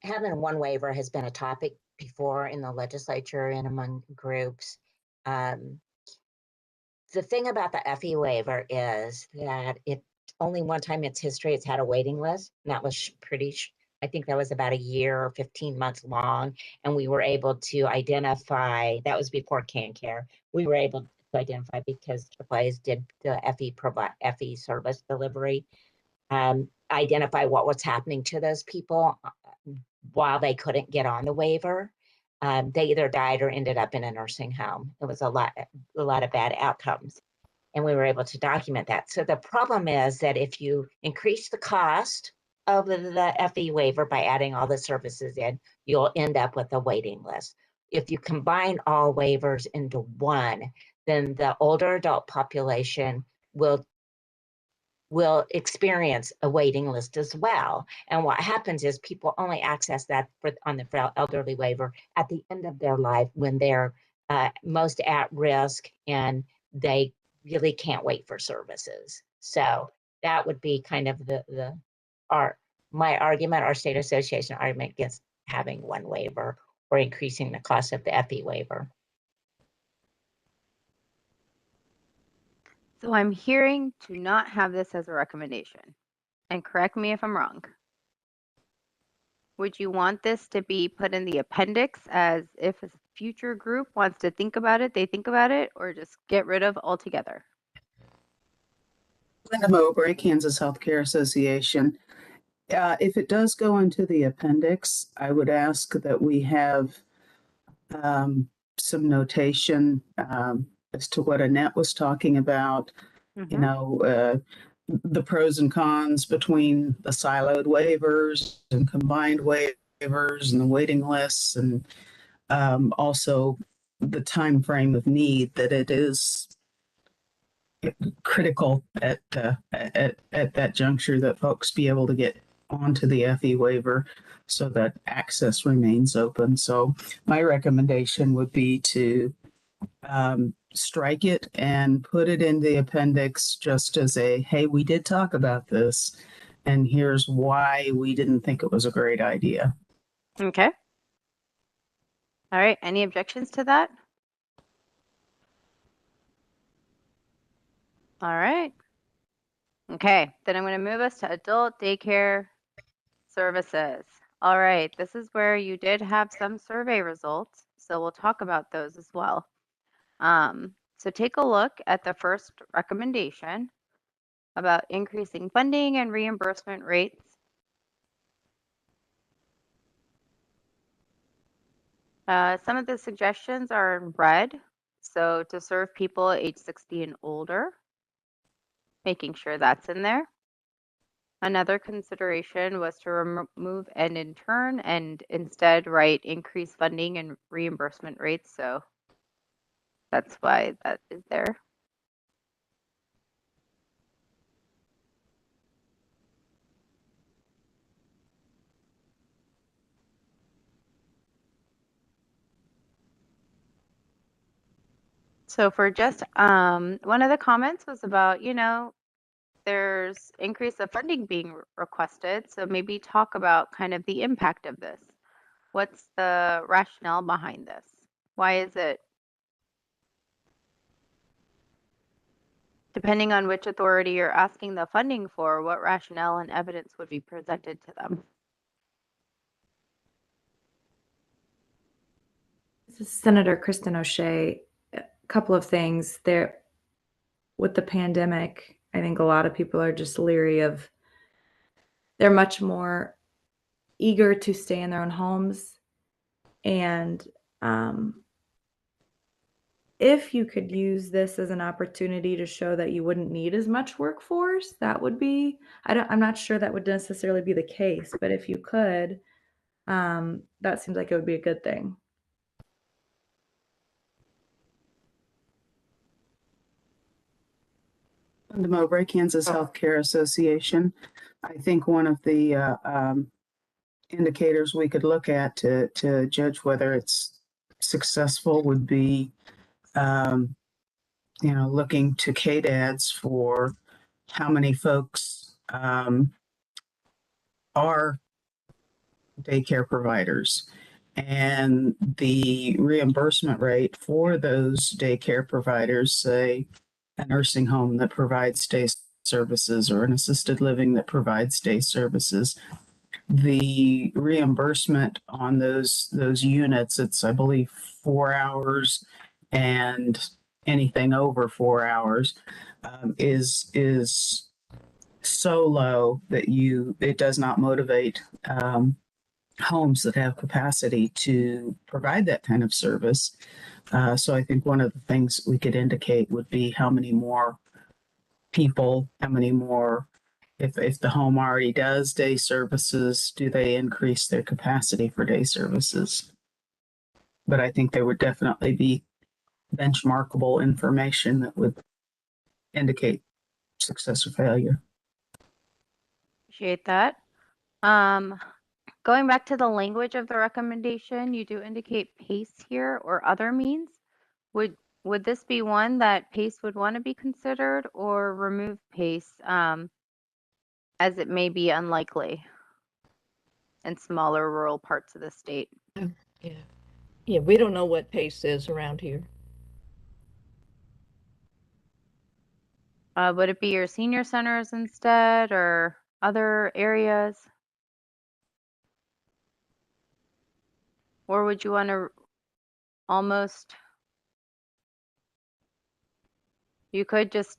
having one waiver has been a topic before in the legislature and among groups. The thing about the FE waiver is that it only one time in its history it's had a waiting list, and that was I think that was about a year or 15 months long, and we were able to identify, that was before CanCare, we were able to identify because AAA's did the FE service delivery, identify what was happening to those people while they couldn't get on the waiver. They either died or ended up in a nursing home. It was a lot of bad outcomes. And we were able to document that. So the problem is that if you increase the cost of the FE waiver by adding all the services in, you'll end up with a waiting list. If you combine all waivers into one, then the older adult population will experience a waiting list as well. And what happens is people only access that on the elderly waiver at the end of their life when they're most at risk and they really can't wait for services. So that would be kind of my argument, our state association argument against having one waiver or increasing the cost of the FE waiver. So I'm hearing to not have this as a recommendation. And correct me if I'm wrong. Would you want this to be put in the appendix as if future group wants to think about it, they think about it, or just get rid of altogether? Linda Mowbray, Kansas Healthcare Association. If it does go into the appendix, I would ask that we have some notation as to what Annette was talking about, you know, the pros and cons between the siloed waivers and combined waivers and the waiting lists, and also the time frame of need, that it is critical at that juncture that folks be able to get onto the FE waiver so that access remains open. So my recommendation would be to strike it and put it in the appendix just as a, hey, we did talk about this, and here's why we didn't think it was a great idea. Okay. All right. Any objections to that? All right. Okay. Then I'm going to move us to adult daycare services. All right. This is where you did have some survey results, so we'll talk about those as well. So take a look at the first recommendation about increasing funding and reimbursement rates. Some of the suggestions are in red. So to serve people age 60 and older, making sure that's in there. Another consideration was to remove and in turn and instead write increase funding and reimbursement rates. So that's why that is there. So for just one of the comments was about, you know, there's increase of funding being requested. So maybe talk about kind of the impact of this. What's the rationale behind this? Why is it? Depending on which authority you're asking the funding for, what rationale and evidence would be presented to them? This is Senator Kristen O'Shea. A couple of things there. With the pandemic, I think a lot of people are just leery of, they're much more eager to stay in their own homes. And if you could use this as an opportunity to show that you wouldn't need as much workforce, that would be, I'm not sure that would necessarily be the case, but if you could, that seems like it would be a good thing. Linda Mowbray, Kansas Healthcare Association. I think one of the indicators we could look at to judge whether it's successful would be, you know, looking to KDADs for how many folks are daycare providers, and the reimbursement rate for those daycare providers, say a nursing home that provides day services or an assisted living that provides day services. The reimbursement on those units, it's, I believe, 4 hours, and anything over 4 hours is so low that it does not motivate homes that have capacity to provide that kind of service. So I think one of the things we could indicate would be how many more people, how many more, if the home already does day services, do they increase their capacity for day services? But I think there would definitely be benchmarkable information that would indicate success or failure. Appreciate that. Going back to the language of the recommendation, you do indicate PACE here or other means. Would this be one that PACE would want to be considered, or remove PACE as it may be unlikely in smaller rural parts of the state? Yeah. Yeah, we don't know what PACE is around here. Would it be your senior centers instead, or other areas? Or would you want to almost, you could just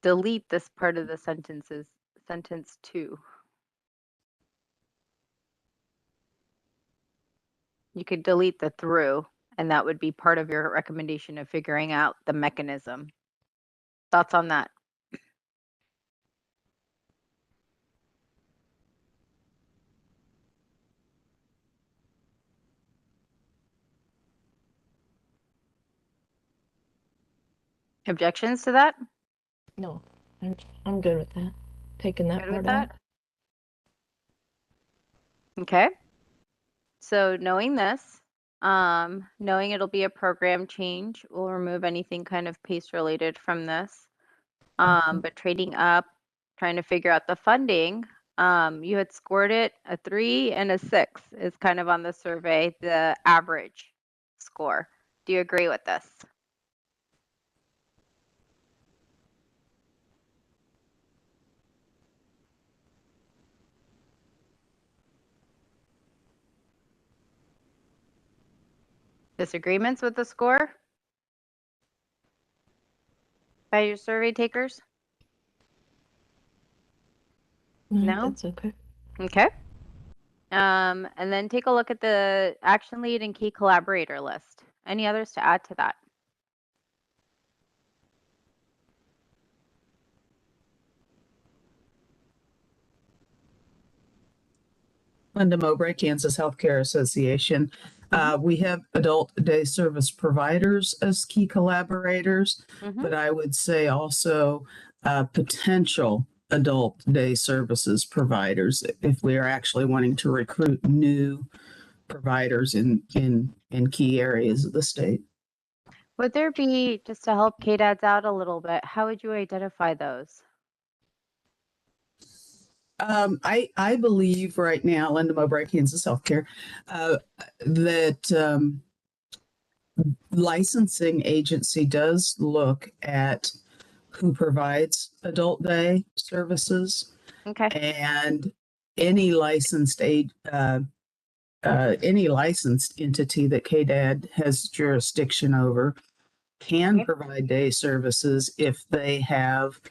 delete this part of the sentences, sentence 2. You could delete the through, and that would be part of your recommendation of figuring out the mechanism. Thoughts on that? Objections to that? No, I'm good with that. Taking that Good with part out. that? Okay. So knowing this, knowing it'll be a program change, we'll remove anything kind of pace related from this. But trading up, trying to figure out the funding, you had scored it a 3 and a 6 is kind of on the survey, the average score. Do you agree with this? Disagreements with the score by your survey takers? No? That's okay. Okay. And then take a look at the action lead and key collaborator list. Any others to add to that? Linda Mowbray, Kansas Healthcare Association. We have adult day service providers as key collaborators, but I would say also potential adult day services providers if we are actually wanting to recruit new providers in key areas of the state. Would there be, just to help KDADs out a little bit, how would you identify those? I believe right now, Linda Mowbray, Kansas Healthcare, that licensing agency does look at who provides adult day services. Okay. And any licensed any licensed entity that KDAD has jurisdiction over can provide day services if they have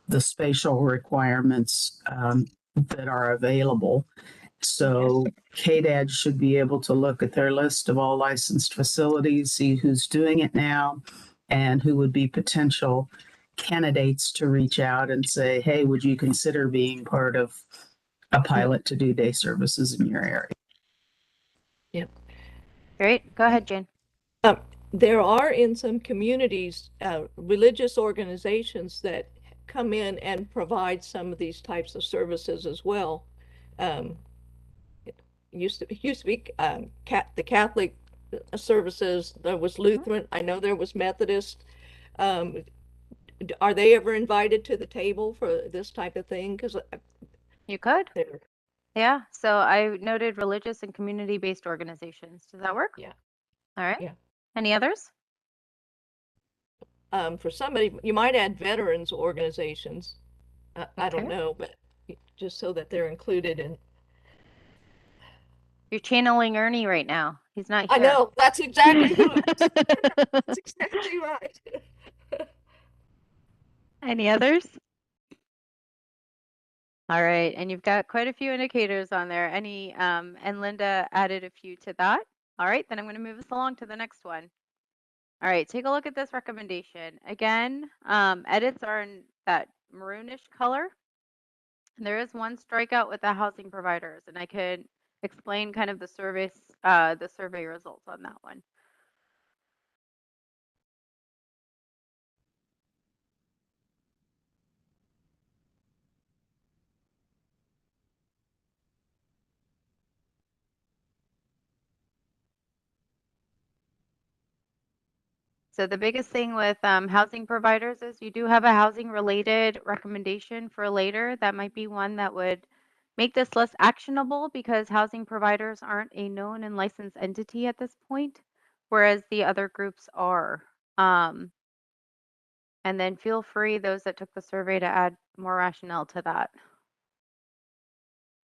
the spatial requirements that are available. So KDAD should be able to look at their list of all licensed facilities, see who's doing it now, and who would be potential candidates to reach out and say, hey, would you consider being part of a pilot to do day services in your area? Yep. Great. Go ahead, Jane. There are in some communities religious organizations that come in and provide some of these types of services as well. It used to be the Catholic services. There was Lutheran. I know there was Methodist. Are they ever invited to the table for this type of thing? Because you could. Yeah. So I noted religious and community-based organizations. Does that work? Yeah. All right. Yeah. Any others? For somebody, you might add veterans organizations. I don't know, but just so that they're included in. You're channeling Ernie right now. He's not here. I know. That's exactly who it is. That's exactly right. Any others? All right, and you've got quite a few indicators on there. Any and Linda added a few to that. All right, then I'm going to move us along to the next one. All right, take a look at this recommendation. Again, edits are in that maroonish color. There is one strikeout with the housing providers, and I could explain kind of the survey results on that one. So the biggest thing with housing providers is you do have a housing related recommendation for later. That might be one that would make this less actionable because housing providers aren't a known and licensed entity at this point, whereas the other groups are. And then feel free, those that took the survey, to add more rationale to that.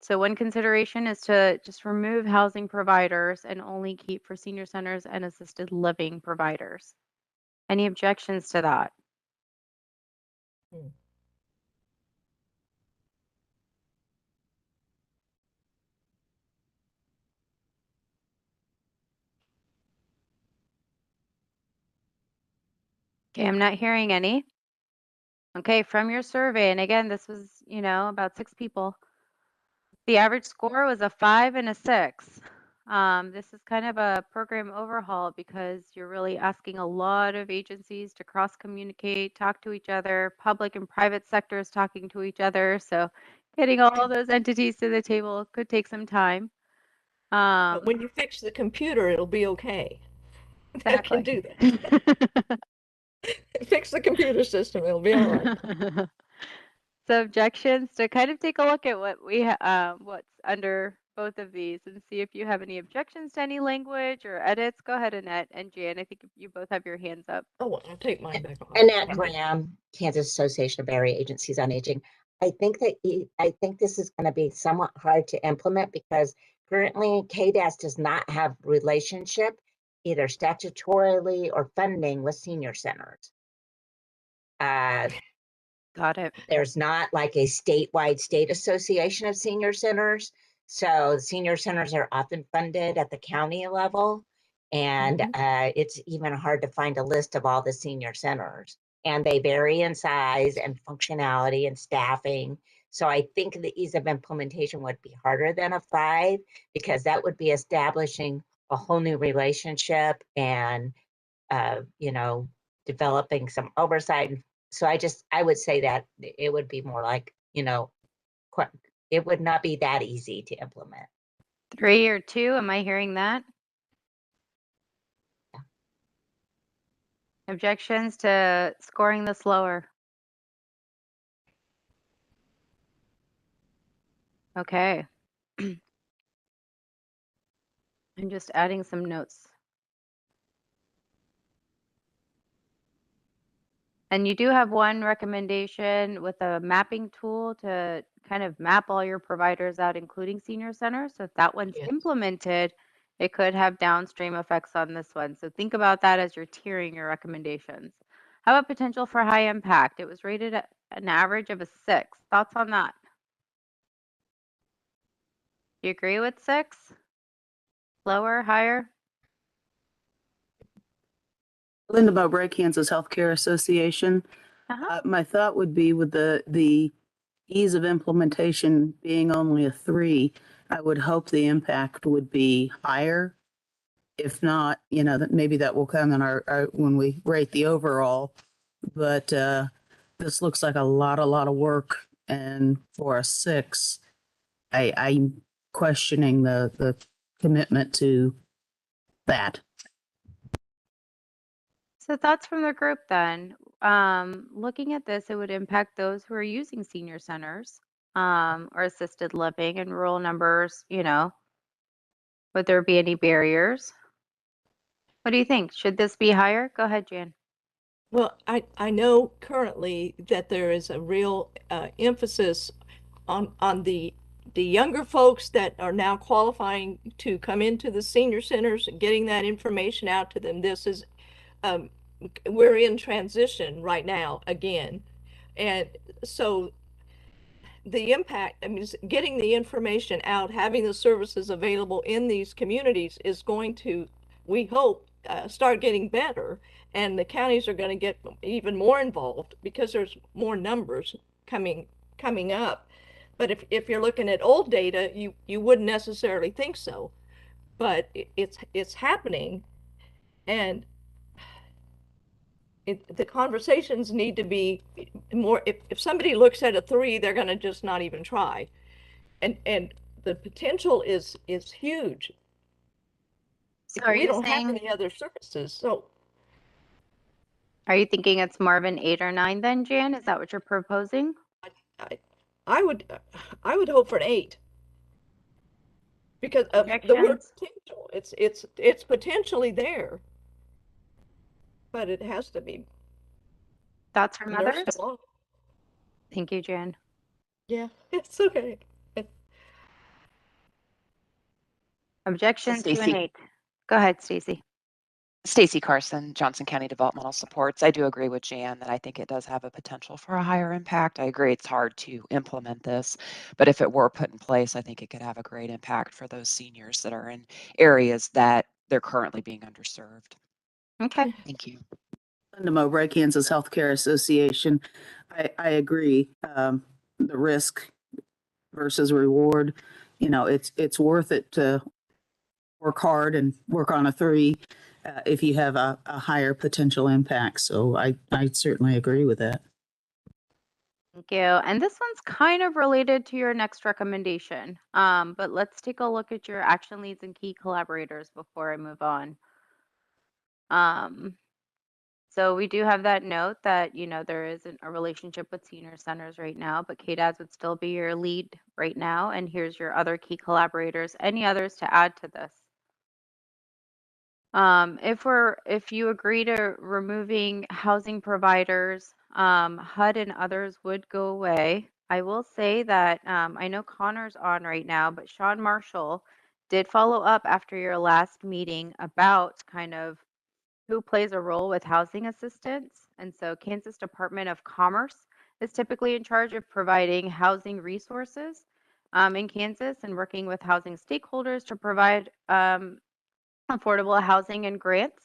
So one consideration is to just remove housing providers and only keep for senior centers and assisted living providers. Any objections to that? Hmm. Okay, I'm not hearing any. Okay, from your survey, and again, this was, about 6 people. The average score was a 5 and a 6. This is kind of a program overhaul because you're really asking a lot of agencies to cross communicate, talk to each other, public and private sectors talking to each other. So getting all those entities to the table could take some time. But when you fix the computer, it'll be okay. That can do that. Exactly. Fix the computer system, it'll be all right. So objections to kind of take a look at what what's under both of these and see if you have any objections to any language or edits. Go ahead, Annette and Jan. I think you both have your hands up. Oh, well, I'll take mine back off. Annette Graham, Kansas Association of Area Agencies on Aging. I think this is going to be somewhat hard to implement because currently KDAS does not have relationship either statutorily or funding with senior centers. Got it. There's not like a statewide state association of senior centers. So the senior centers are often funded at the county level. And it's even hard to find a list of all the senior centers. And they vary in size and functionality and staffing. So I think the ease of implementation would be harder than a 5 because that would be establishing a whole new relationship and, developing some oversight. So I would say that it would be more like, it would not be that easy to implement. 3 or 2, am I hearing that? Objections to scoring this lower? Okay. I'm just adding some notes. And you do have one recommendation with a mapping tool to kind of map all your providers out, including senior centers. So if that one's implemented, it could have downstream effects on this one. So think about that as you're tiering your recommendations. How about potential for high impact? It was rated at an average of a 6. Thoughts on that? You agree with 6? Lower, higher? Linda Mowbray, Kansas Healthcare Association. My thought would be with the ease of implementation being only a 3, I would hope the impact would be higher. If not, that maybe that will come in our when we rate the overall. But this looks like a lot of work, and for a 6, I'm questioning the commitment to that. So thoughts from the group then. Looking at this, it would impact those who are using senior centers or assisted living and rural numbers, would there be any barriers? What do you think? Should this be higher? Go ahead, Jan. Well, I know currently that there is a real emphasis on the younger folks that are now qualifying to come into the senior centers and getting that information out to them. This is we're in transition right now again. And so the impact, getting the information out, having the services available in these communities is going to, we hope, start getting better. And the counties are going to get even more involved because there's more numbers coming up. But if you're looking at old data, you wouldn't necessarily think so. But it's happening, and the conversations need to be more. If somebody looks at a 3, they're going to just not even try. And the potential is huge. So are We you don't have saying, any other services, so are you thinking it's more of an 8 or 9 then, Jan? Is that what you're proposing? I would hope for an 8 because of the word Objections? potential. It's potentially there, but it has to be Thoughts from nursed others? along. Thank you, Jan. Yeah, it's okay. Objections 2 and Stacy. 8. Go ahead, Stacy. Stacy Carson, Johnson County Developmental Supports. I do agree with Jan that I think it does have a potential for a higher impact. I agree it's hard to implement this, but if it were put in place, I think it could have a great impact for those seniors that are in areas that they're currently being underserved. Okay. Thank you. Linda Mowbray, Kansas Healthcare Association. I agree. The risk versus reward, it's worth it to work hard and work on a 3 if you have a higher potential impact. So I certainly agree with that. Thank you. And this one's kind of related to your next recommendation. But let's take a look at your action leads and key collaborators before I move on. So we do have that note that, there isn't a relationship with senior centers right now, but KDAS would still be your lead right now. And here's your other key collaborators. Any others to add to this? If you agree to removing housing providers, HUD and others would go away. I will say that I know Connor's on right now, but Sean Marshall did follow up after your last meeting about kind of who plays a role with housing assistance. And so Kansas Department of Commerce is typically in charge of providing housing resources in Kansas and working with housing stakeholders to provide affordable housing and grants.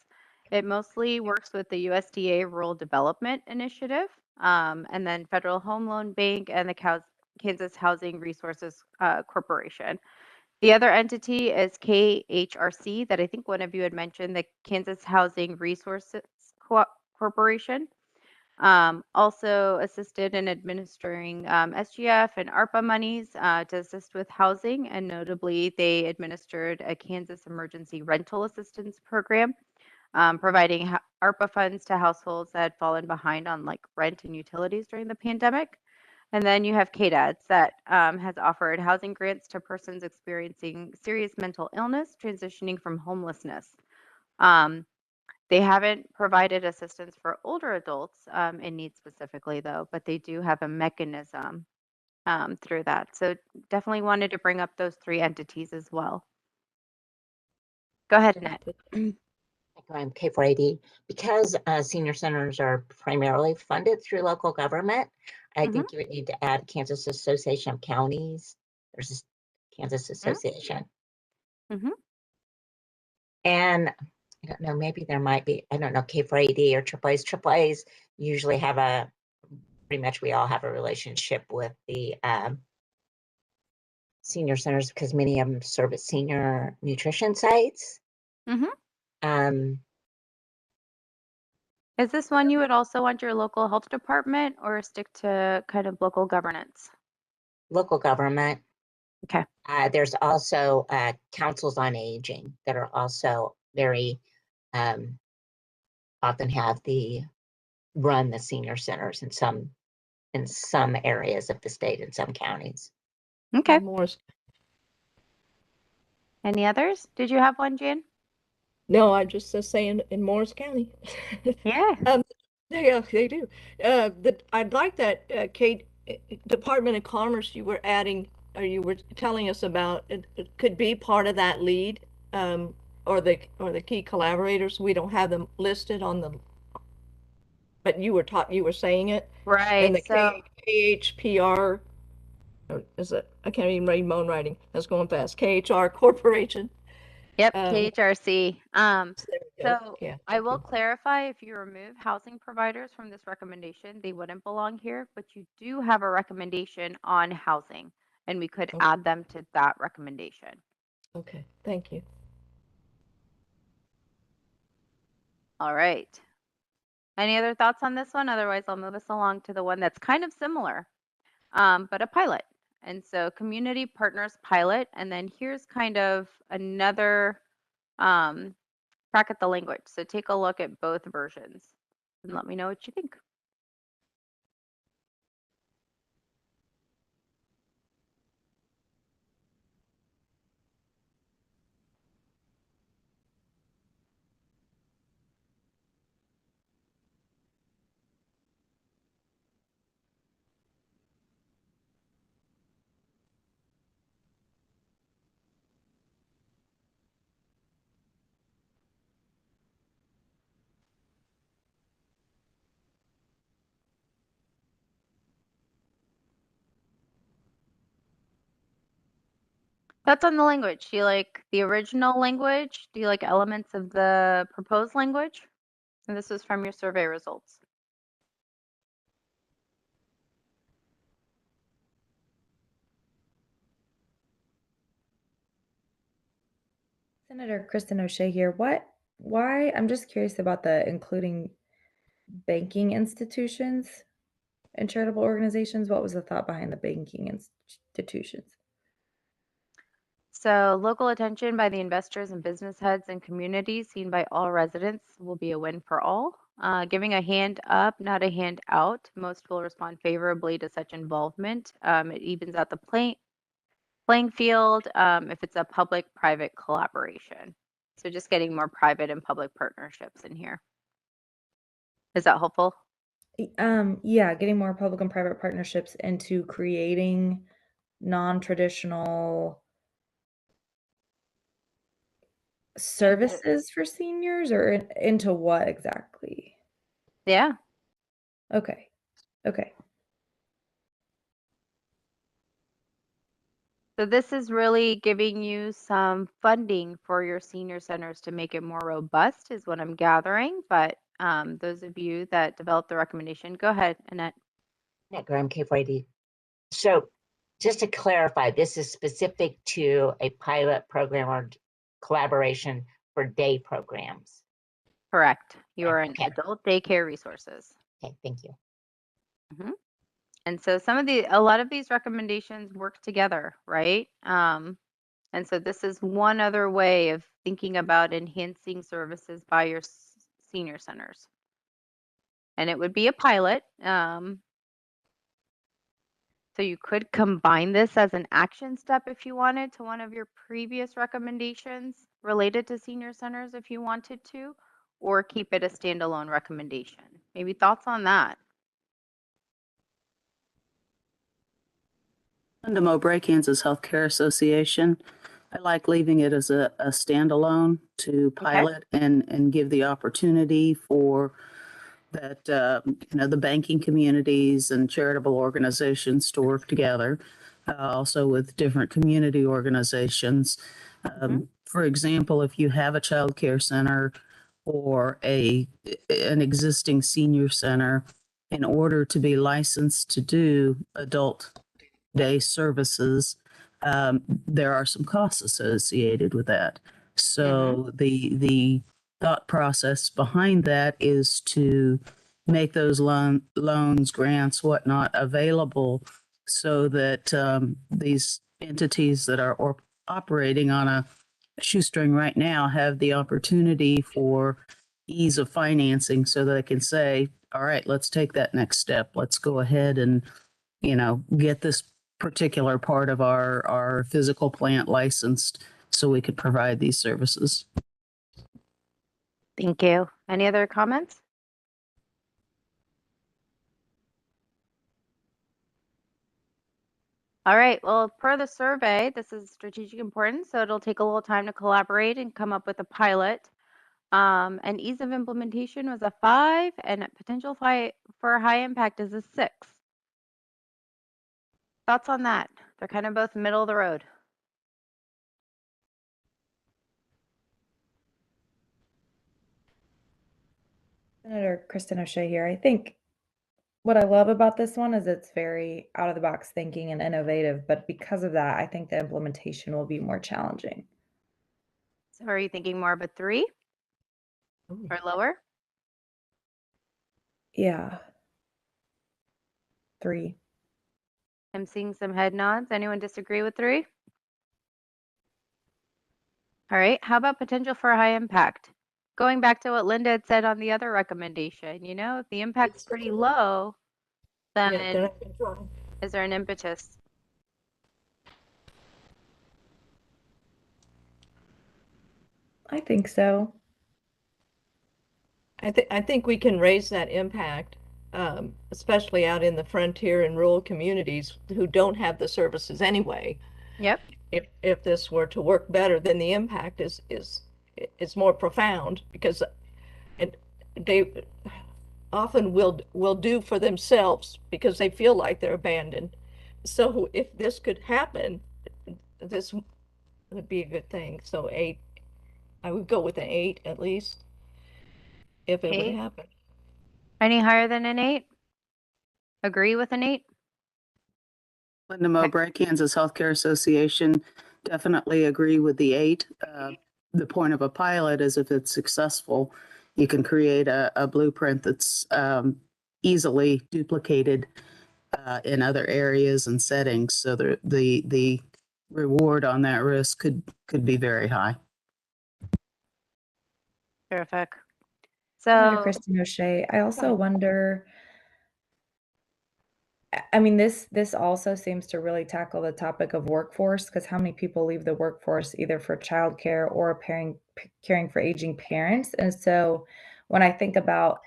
It mostly works with the USDA Rural Development Initiative, and then Federal Home Loan Bank and the Kansas Housing Resources Corporation. The other entity is KHRC, that I think one of you had mentioned, the Kansas Housing Resources Corporation. Also assisted in administering SGF and ARPA monies to assist with housing, and notably they administered a Kansas Emergency Rental Assistance Program, providing ARPA funds to households that had fallen behind on like rent and utilities during the pandemic. And then you have KDADS that has offered housing grants to persons experiencing serious mental illness, transitioning from homelessness. They haven't provided assistance for older adults in need specifically, though, but they do have a mechanism through that. So definitely wanted to bring up those 3 entities as well. Go ahead, Annette. I'm K4AD. Because senior centers are primarily funded through local government, I think you would need to add Kansas Association of Counties. There's this Kansas Association. And I don't know, maybe there might be, I don't know, K4AD or AAAs. AAAs usually have pretty much we all have a relationship with the senior centers because many of them serve as senior nutrition sites. Is this one you would also want your local health department or stick to kind of local governance? Local government. Okay. There's also councils on aging that are also very often run the senior centers in some areas of the state in some counties. Okay. Any others? Did you have one, Jan? No, I just saying in Morris County. Yeah. They do. I'd like that Department of Commerce you were adding, or you were telling us about. It could be part of that lead, or the key collaborators. We don't have them listed on the, but you were saying it. Right. And the So KHPR, is it? I can't even read my own writing. That's going fast. KHR Corporation. Yep, KHRC. So yeah, I will clarify, if you remove housing providers from this recommendation, they wouldn't belong here, but you do have a recommendation on housing, and we could add them to that recommendation. Okay, thank you. All right. Any other thoughts on this one? Otherwise, I'll move us along to the one that's kind of similar, but a pilot. And so community partners pilot, and then here's kind of another crack at the language. So take a look at both versions and let me know what you think. Thoughts on the language? Do you like the original language? Do you like elements of the proposed language? And this was from your survey results. Senator Kristen O'Shea here. Why, I'm just curious about the including banking institutions and charitable organizations. What was the thought behind the banking institutions? So local attention by the investors and business heads and communities seen by all residents will be a win for all. Giving a hand up, not a hand out. Most will respond favorably to such involvement. It evens out the playing field if it's a public-private collaboration. So just getting more private and public partnerships in here. Is that helpful? Yeah, getting more public and private partnerships into creating non-traditional services for seniors, or into what exactly? Yeah. Okay. Okay. So this is really giving you some funding for your senior centers to make it more robust is what I'm gathering. But those of you that developed the recommendation, go ahead, Annette. Annette Graham, K4AD. So just to clarify, this is specific to a pilot program or collaboration for day programs. Correct. You are in Okay. adult daycare resources. Okay, thank you. And so a lot of these recommendations work together, right? And so this is one other way of thinking about enhancing services by your senior centers. And it would be a pilot. So you could combine this as an action step if you wanted to one of your previous recommendations related to senior centers if you wanted to, or keep it a standalone recommendation. Maybe thoughts on that? Linda Mowbray, Kansas Healthcare Association. I like leaving it as a standalone to pilot and give the opportunity for that, the banking communities and charitable organizations to work together, also with different community organizations. For example, if you have a child care center or an existing senior center, in order to be licensed to do adult day services, there are some costs associated with that. So the thought process behind that is to make those loans, grants, whatnot available so that these entities that are operating on a shoestring right now have the opportunity for ease of financing so that they can say, all right, let's take that next step. Let's go ahead and, get this particular part of our physical plant licensed so we could provide these services. Thank you. Any other comments? All right, well, per the survey, this is strategic importance, so it'll take a little time to collaborate and come up with a pilot. And ease of implementation was a 5, and potential for high impact is a 6. Thoughts on that? They're kind of both middle of the road. Senator Kristen O'Shea here. I think what I love about this one is it's very out of the box thinking and innovative, but because of that, I think the implementation will be more challenging. So are you thinking more of a 3 or lower? Yeah. 3. I'm seeing some head nods. Anyone disagree with 3? All right, how about potential for high impact? Going back to what Linda had said on the other recommendation, if the impact's pretty low, then is there an impetus? I think so. I think we can raise that impact, especially out in the frontier and rural communities who don't have the services anyway. Yep. If this were to work better, then the impact is more profound because they often will do for themselves because they feel like they're abandoned. So if this could happen, this would be a good thing. So 8, I would go with an 8 at least, if it would 8? happen. Any higher than an 8? Agree with an 8? Linda Mowbray, Kansas Healthcare Association, definitely agree with the 8. The point of a pilot is if it's successful, you can create a blueprint that's easily duplicated in other areas and settings. So the reward on that risk could be very high. Terrific. Senator So, Kristen O'Shea, I also wonder, I mean, this also seems to really tackle the topic of workforce, because how many people leave the workforce either for childcare or caring for aging parents? And so when I think about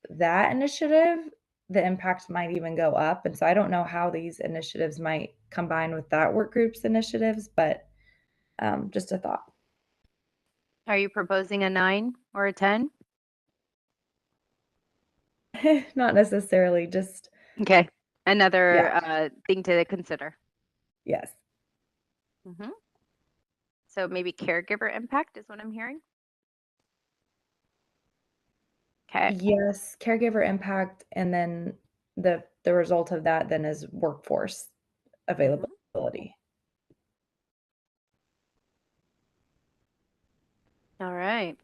that initiative, the impact might even go up. And so I don't know how these initiatives might combine with that work group's initiatives, but just a thought. are you proposing a 9 or a 10? Not necessarily, just Okay. Another yeah, thing to consider. yes. Mm-hmm. So maybe caregiver impact is what I'm hearing. Okay. Yes, caregiver impact, and then the result of that then is workforce availability. All right.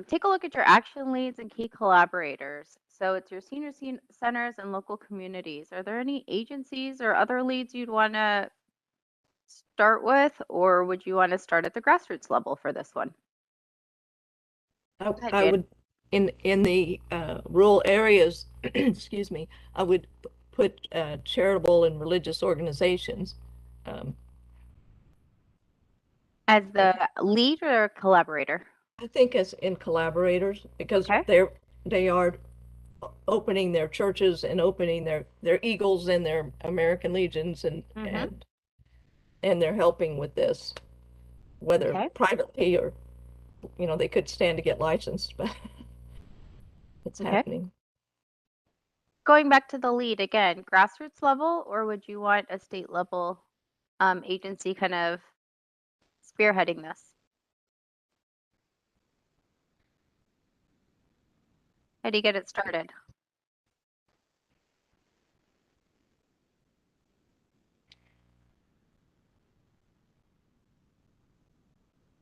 Take a look at your action leads and key collaborators. So it's your senior centers and local communities. Are there any agencies or other leads you'd want to start with, or would you want to start at the grassroots level for this one? Go ahead, I Jan. would, in the rural areas, excuse me, I would put charitable and religious organizations. As the lead or collaborator? I think as in collaborators, because Okay. they are opening their churches and opening their Eagles and their American Legions Mm-hmm. and they're helping with this, whether Okay. privately or, they could stand to get licensed, but it's Okay. happening. Going back to the lead again, grassroots level, or would you want a state level agency kind of spearheading this? How do you get it started?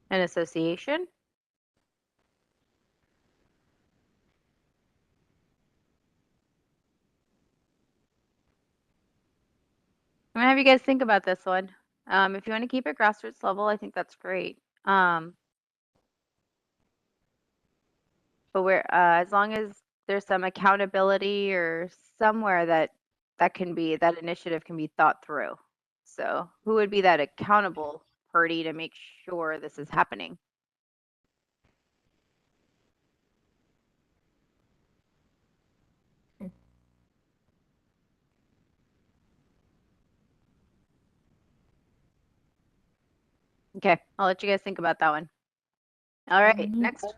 An association? I'm gonna have you guys think about this one. If you want to keep it grassroots level, I think that's great. But as long as there's some accountability or somewhere that initiative can be thought through. So who would be that accountable party to make sure this is happening? Okay, I'll let you guys think about that one. All right, next.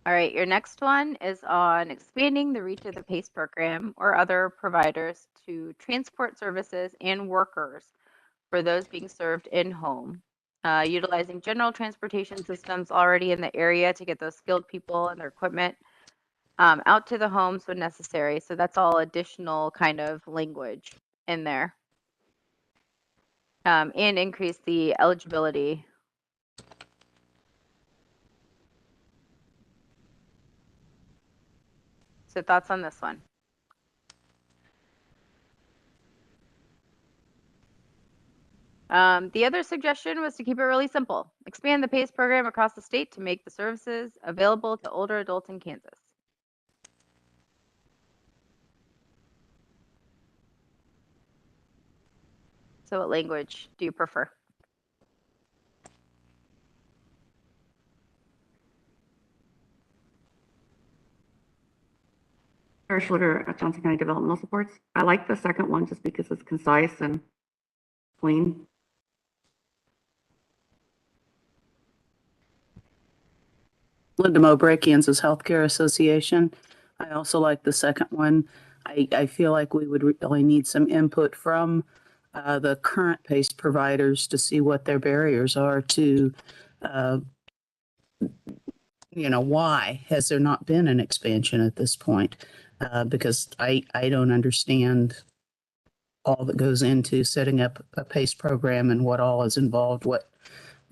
All right, your next one is on expanding the reach of the PACE program or other providers to transport services and workers for those being served in-home, utilizing general transportation systems already in the area to get those skilled people and their equipment out to the homes when necessary. So that's all additional kind of language in there. And increase the eligibility. So thoughts on this one? The other suggestion was to keep it really simple. Expand the PACE program across the state to make the services available to older adults in Kansas. So what language do you prefer? Sarah Schlitter at Johnson County Developmental Supports. I like the second one just because it's concise and clean. Linda Mowbray, Kansas Healthcare Association. I also like the second one. I feel like we would really need some input from the current PACE providers to see what their barriers are to, why has there not been an expansion at this point? Because I don't understand all that goes into setting up a PACE program and what all is involved, what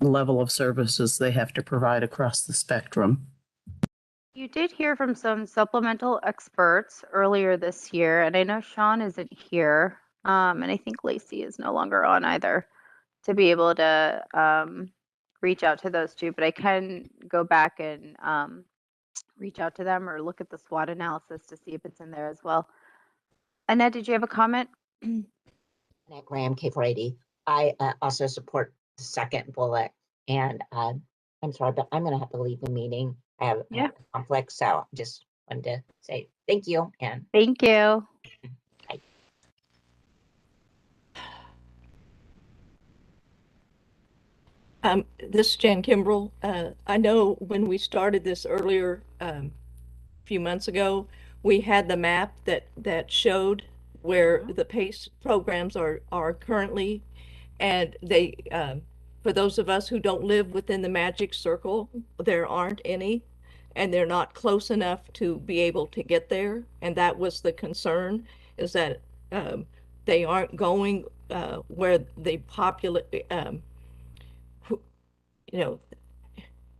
level of services they have to provide across the spectrum. You did hear from some supplemental experts earlier this year, and I know Sean isn't here, and I think Lacey is no longer on either, to be able to reach out to those two, but I can go back and reach out to them or look at the SWOT analysis to see if it's in there as well. Annette, did you have a comment? Annette Graham, K480. I also support the second bullet, and I'm sorry, but I'm going to have to leave the meeting. I have a conflict, so just wanted to say thank you and thank you. Bye. This is Jan Kimbrell. I know when we started this earlier, few months ago, we had the map that showed where the PACE programs are currently, and they, for those of us who don't live within the magic circle, there aren't any, and they're not close enough to be able to get there. And that was the concern, is that they aren't going where the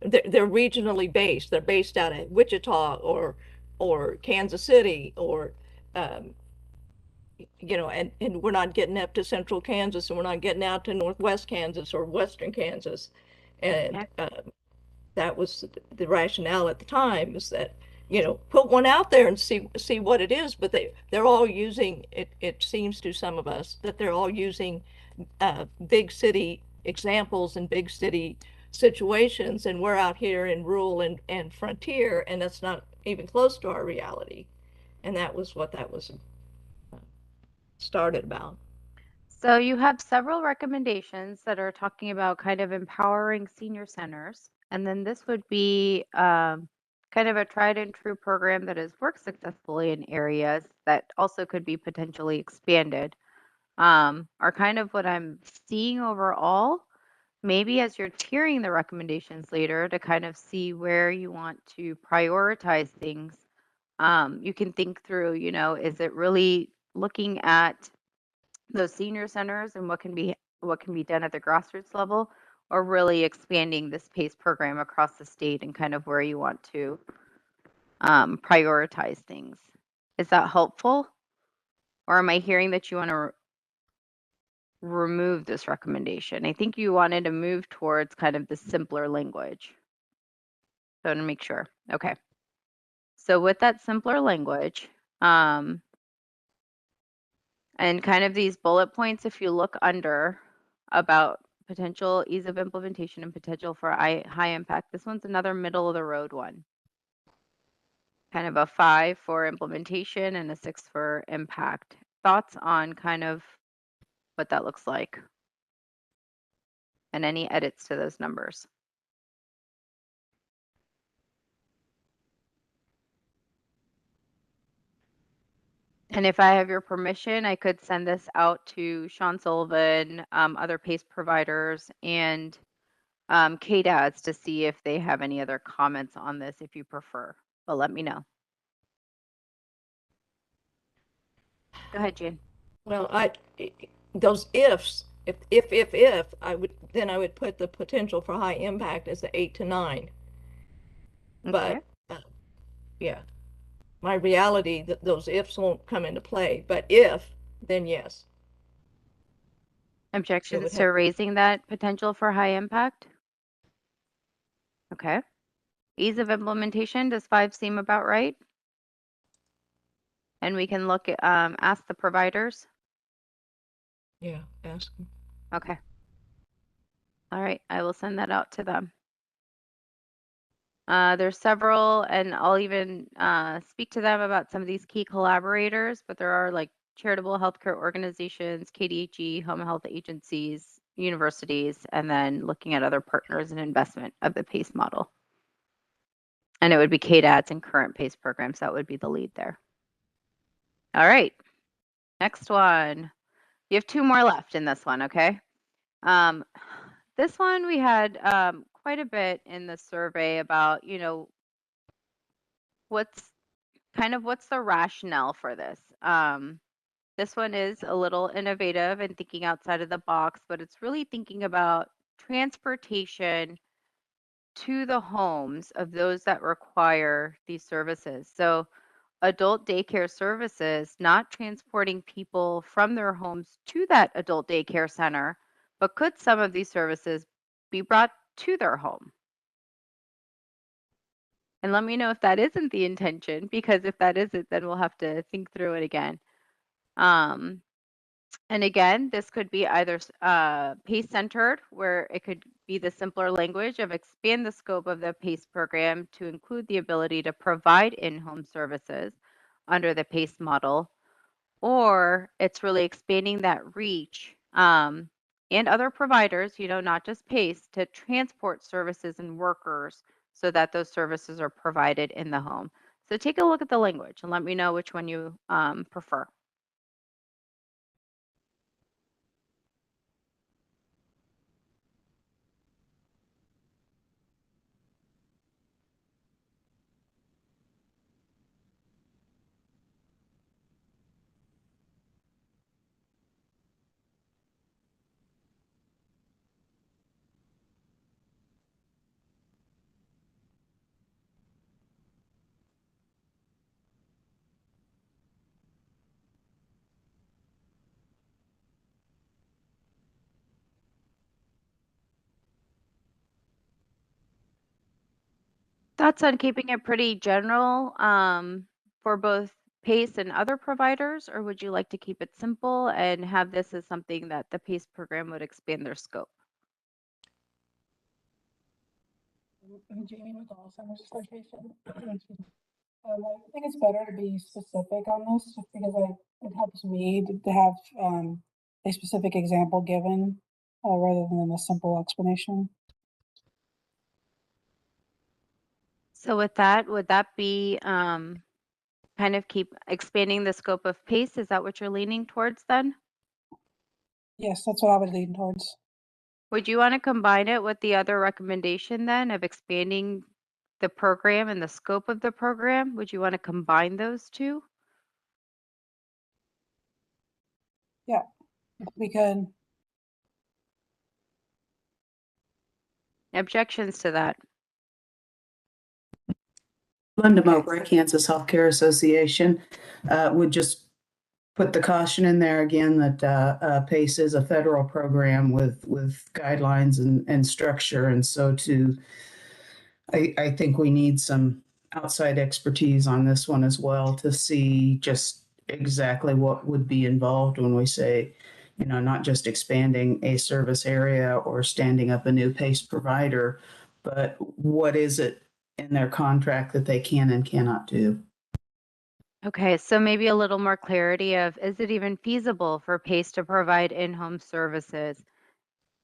they're regionally based. They're based out of Wichita or Kansas City or and we're not getting up to central Kansas, and we're not getting out to northwest Kansas or western Kansas. And that was the rationale at the time, is that put one out there and see what it is. But they're all using it. It seems to some of us that they're all using big city examples and big city situations, and we're out here in rural and frontier, and that's not even close to our reality. And that was what that was started about. So you have several recommendations that are talking about kind of empowering senior centers. And then this would be kind of a tried and true program that has worked successfully in areas that also could be potentially expanded, are kind of what I'm seeing overall. Maybe as you're tiering the recommendations later to kind of see where you want to prioritize things, you can think through, is it really looking at those senior centers and what can be done at the grassroots level, or really expanding this PACE program across the state and kind of where you want to prioritize things? Is that helpful? Or am I hearing that you want to remove this recommendation? I think you wanted to move towards kind of the simpler language. So to make sure. Okay. So with that simpler language, and kind of these bullet points, if you look under about potential ease of implementation and potential for high impact, this one's another middle of the road one. Kind of a 5 for implementation and a 6 for impact. Thoughts on kind of what that looks like? And any edits to those numbers? And if I have your permission, I could send this out to Sean Sullivan, other PACE providers, and KDADs to see if they have any other comments on this if you prefer. But let me know. Go ahead, Jan. Well, those ifs, if I would put the potential for high impact as the 8 to 9. Okay. But yeah, my reality that those ifs won't come into play. But if, then yes. Objections to raising that potential for high impact? Okay. Ease of implementation, does 5 seem about right? And we can look at, ask the providers. Yeah, ask them. Okay. All right, I will send that out to them. There's several, and I'll even speak to them about some of these key collaborators, but there are like charitable healthcare organizations, KDHE, home health agencies, universities, and then looking at other partners and investment of the PACE model. And it would be KDADs and current PACE programs. That would be the lead there. All right, next one. You have 2 more left in this one, okay? This one we had quite a bit in the survey about, you know, what's the rationale for this. This one is a little innovative and thinking outside of the box, but it's really thinking about transportation to the homes of those that require these services. So adult daycare services, not transporting people from their homes to that adult daycare center, but could some of these services be brought to their home? And let me know if that isn't the intention, because if that isn't, then we'll have to think through it again. And again, this could be either PACE-centered, where it could be the simpler language of expand the scope of the PACE program to include the ability to provide in-home services under the PACE model, or it's really expanding that reach and other providers, you know, not just PACE, to transport services and workers so that those services are provided in the home. So take a look at the language and let me know which one you prefer. Thoughts on keeping it pretty general for both PACE and other providers, or would you like to keep it simple and have this as something that the PACE program would expand their scope? I'm Jamie with Alzheimer's Association. I think it's better to be specific on this, just because it helps me to have a specific example given rather than a simple explanation. So with that, would that be kind of keep expanding the scope of PACE? Is that what you're leaning towards then? Yes, that's what I would lean towards. Would you want to combine it with the other recommendation then of expanding the program and the scope of the program? Would you want to combine those two? Yeah, we could. Objections to that? Linda Mowbray, Kansas Healthcare Association, would just put the caution in there again that PACE is a federal program with guidelines and structure, and so I think we need some outside expertise on this one as well to see just exactly what would be involved when we say, you know, not just expanding a service area or standing up a new PACE provider, but what is it in their contract that they can and cannot do. Okay, so maybe a little more clarity of, is it even feasible for PACE to provide in-home services?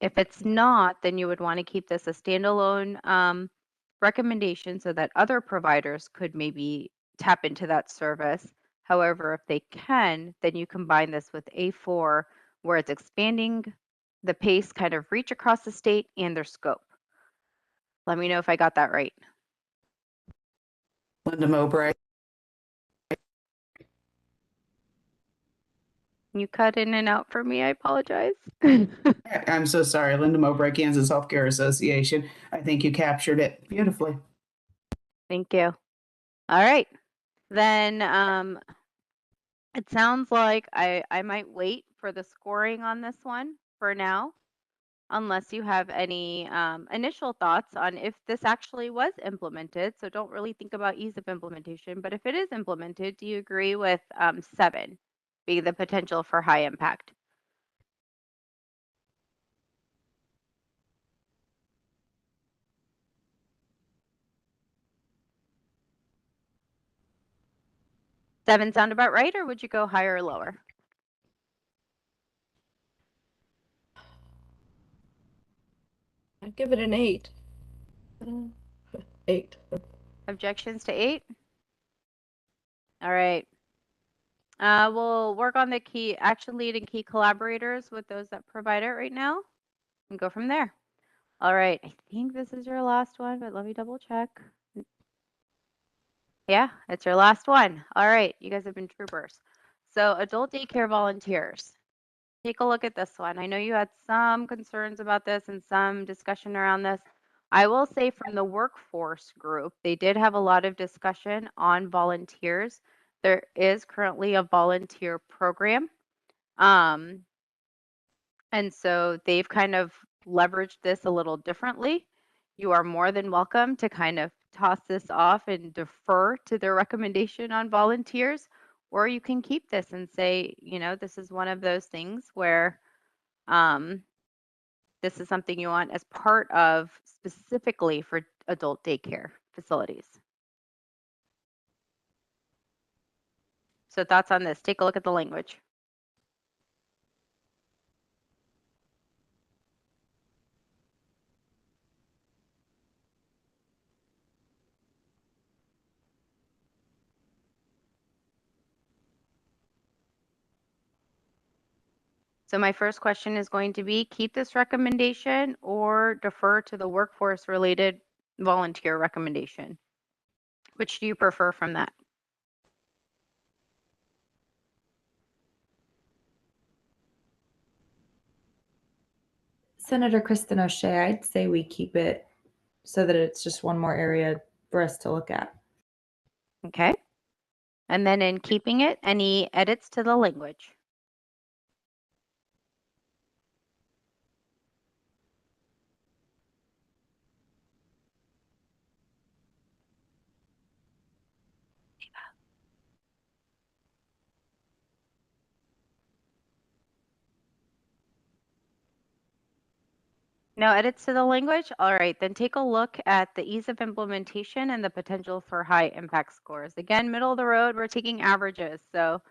If it's not, then you would want to keep this a standalone recommendation so that other providers could maybe tap into that service. However, if they can, then you combine this with A4, where it's expanding the PACE kind of reach across the state and their scope. Let me know if I got that right. Linda Mowbray. You cut in and out for me. I apologize. I'm so sorry. Linda Mowbray, Kansas Healthcare Association. I think you captured it beautifully. Thank you. All right. Then it sounds like I might wait for the scoring on this one for now, unless you have any initial thoughts on if this actually was implemented. So don't really think about ease of implementation, but if it is implemented, do you agree with 7 being the potential for high impact? Seven sound about right, or would you go higher or lower? I'd give it an 8. 8. Objections to 8? All right. We'll work on the key action lead and key collaborators with those that provide it right now and go from there. All right, I think this is your last one, but let me double check. Yeah, it's your last one. All right, you guys have been troopers. So adult daycare volunteers. Take a look at this one. I know you had some concerns about this and some discussion around this. I will say from the workforce group, they did have a lot of discussion on volunteers. There is currently a volunteer program. And so they've kind of leveraged this a little differently. You are more than welcome to kind of toss this off and defer to their recommendation on volunteers, or you can keep this and say, you know, this is one of those things where this is something you want as part of specifically for adult daycare facilities. So thoughts on this? Take a look at the language. So my first question is going to be keep this recommendation or defer to the workforce related volunteer recommendation. Which do you prefer from that? Senator Kristen O'Shea, I'd say we keep it so that it's just one more area for us to look at. Okay. And then in keeping it, any edits to the language? No edits to the language? All right, then take a look at the ease of implementation and the potential for high impact scores. Again, middle of the road, we're taking averages. So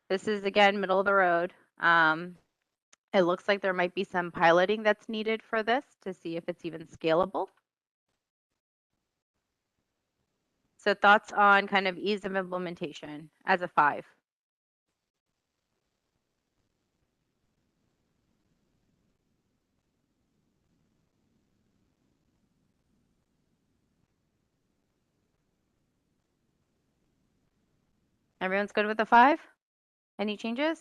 this is again, middle of the road. It looks like there might be some piloting that's needed for this to see if it's even scalable. So thoughts on kind of ease of implementation as a 5? Everyone's good with a 5? Any changes?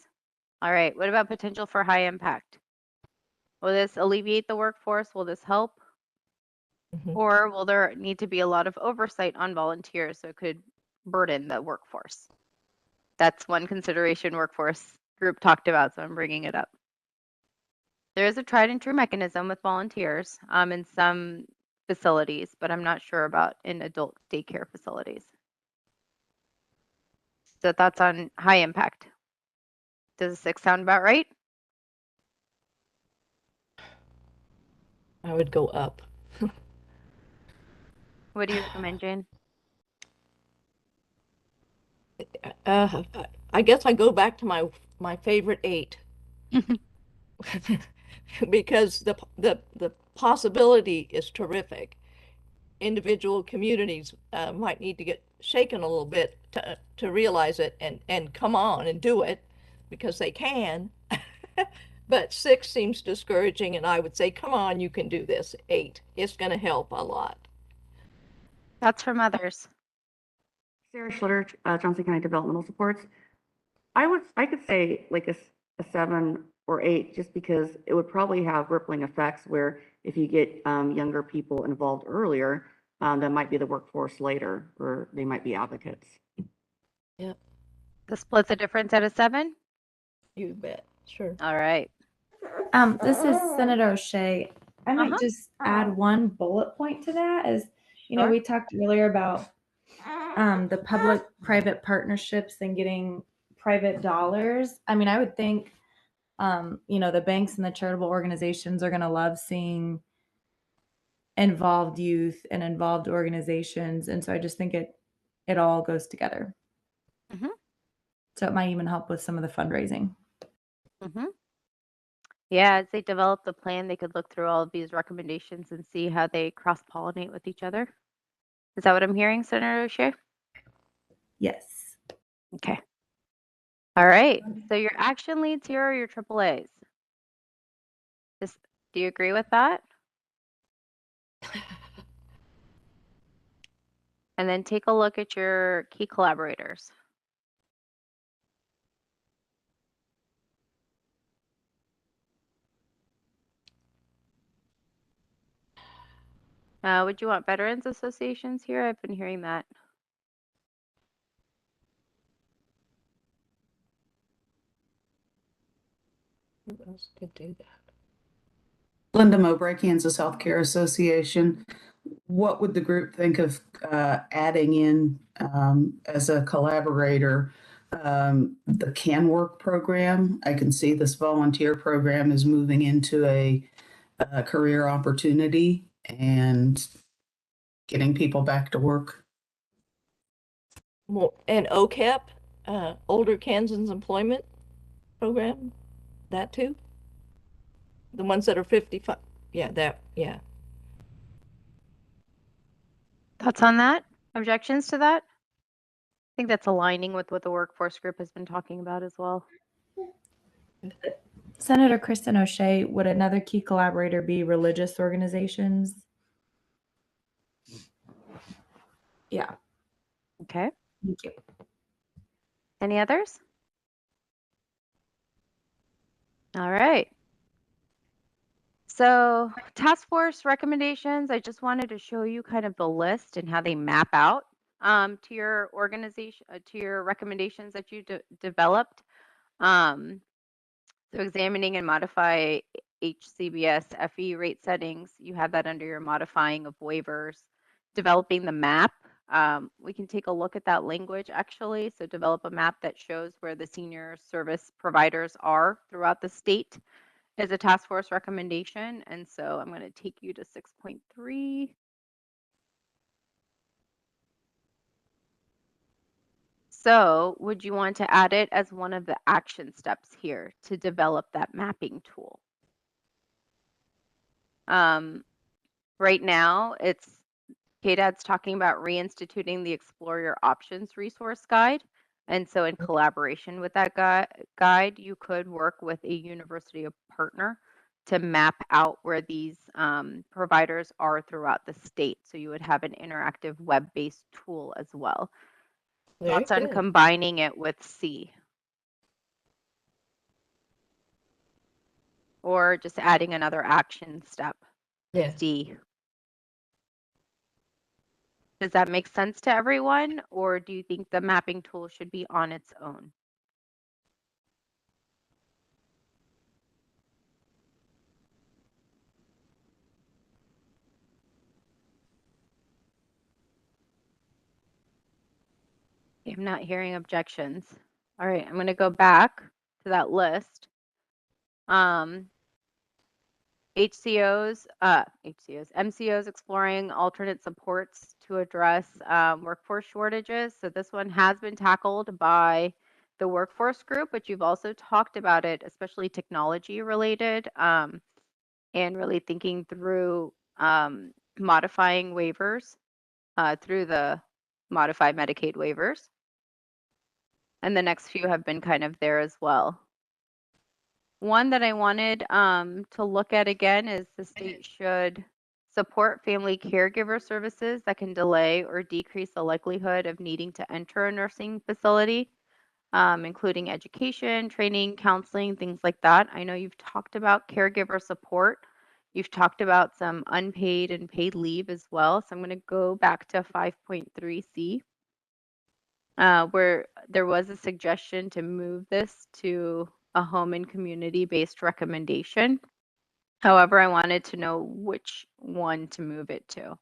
All right, what about potential for high impact? Will this alleviate the workforce? Will this help? Or will there need to be a lot of oversight on volunteers so it could burden the workforce? That's one consideration workforce group talked about, so I'm bringing it up. There is a tried and true mechanism with volunteers in some facilities, but I'm not sure about in adult daycare facilities. So thoughts on high impact? Does a 6 sound about right? I would go up. What do you recommend, Jane? I guess I go back to my favorite 8. Because the possibility is terrific. Individual communities might need to get shaken a little bit to realize it and come on and do it because they can. But 6 seems discouraging, and I would say, come on, you can do this. 8, it's going to help a lot. That's from others. Sarah Schlitter, Johnson County Developmental Supports. I could say like a 7 or 8, just because it would probably have rippling effects where if you get younger people involved earlier, that might be the workforce later, or they might be advocates. Yep. The split's a difference at a 7? You bet. Sure. All right. This is Senator O'Shea. I might just add one bullet point to that. As you know, we talked earlier about the public-private partnerships and getting private dollars. I mean, I would think, you know, the banks and the charitable organizations are going to love seeing involved youth and involved organizations, and so I just think it all goes together. So it might even help with some of the fundraising. Yeah, as they develop the plan, they could look through all of these recommendations and see how they cross-pollinate with each other. Is that what I'm hearing, Senator O'Shea? Yes. Okay. All right. So your action leads here are your AAAs. Do you agree with that? And then take a look at your key collaborators. Would you want veterans associations here? I've been hearing that. Who else could do that? Linda Mowbray, Kansas Healthcare Association. What would the group think of adding in as a collaborator the Can Work program? I can see this volunteer program is moving into a career opportunity and getting people back to work. Well, and OCAP, Older Kansans Employment Program, that too? The ones that are 55, yeah. Thoughts on that? Objections to that? I think that's aligning with what the workforce group has been talking about as well. Senator Kristen O'Shea, would another key collaborator be religious organizations? Yeah. Okay. Thank you. Any others? All right. So task force recommendations, I just wanted to show you kind of the list and how they map out to your organization, to your recommendations that you developed. So examining and modify HCBS FE rate settings, you have that under your modifying of waivers. Developing the map, we can take a look at that language actually. So develop a map that shows where the senior service providers are throughout the state is a task force recommendation. And so I'm going to take you to 6.3. So would you want to add it as one of the action steps here to develop that mapping tool? Right now, KDAD's talking about reinstituting the Explore Your Options resource guide. And so in collaboration with that guide, you could work with a university partner to map out where these providers are throughout the state. So you would have an interactive web-based tool as well. Thoughts on combining it with C? Or just adding another action step? Yeah. D. Does that make sense to everyone, or do you think the mapping tool should be on its own? I'm not hearing objections. All right, I'm going to go back to that list. MCOs exploring alternate supports to address workforce shortages. So this one has been tackled by the workforce group, but you've also talked about it, especially technology related, and really thinking through modifying waivers through the modified Medicaid waivers. And the next few have been kind of there as well. One that I wanted to look at again is the state should support family caregiver services that can delay or decrease the likelihood of needing to enter a nursing facility, including education, training, counseling, things like that. I know you've talked about caregiver support. You've talked about some unpaid and paid leave as well. So I'm going to go back to 5.3C. Where there was a suggestion to move this to a home and community-based recommendation. However, I wanted to know which one to move it to.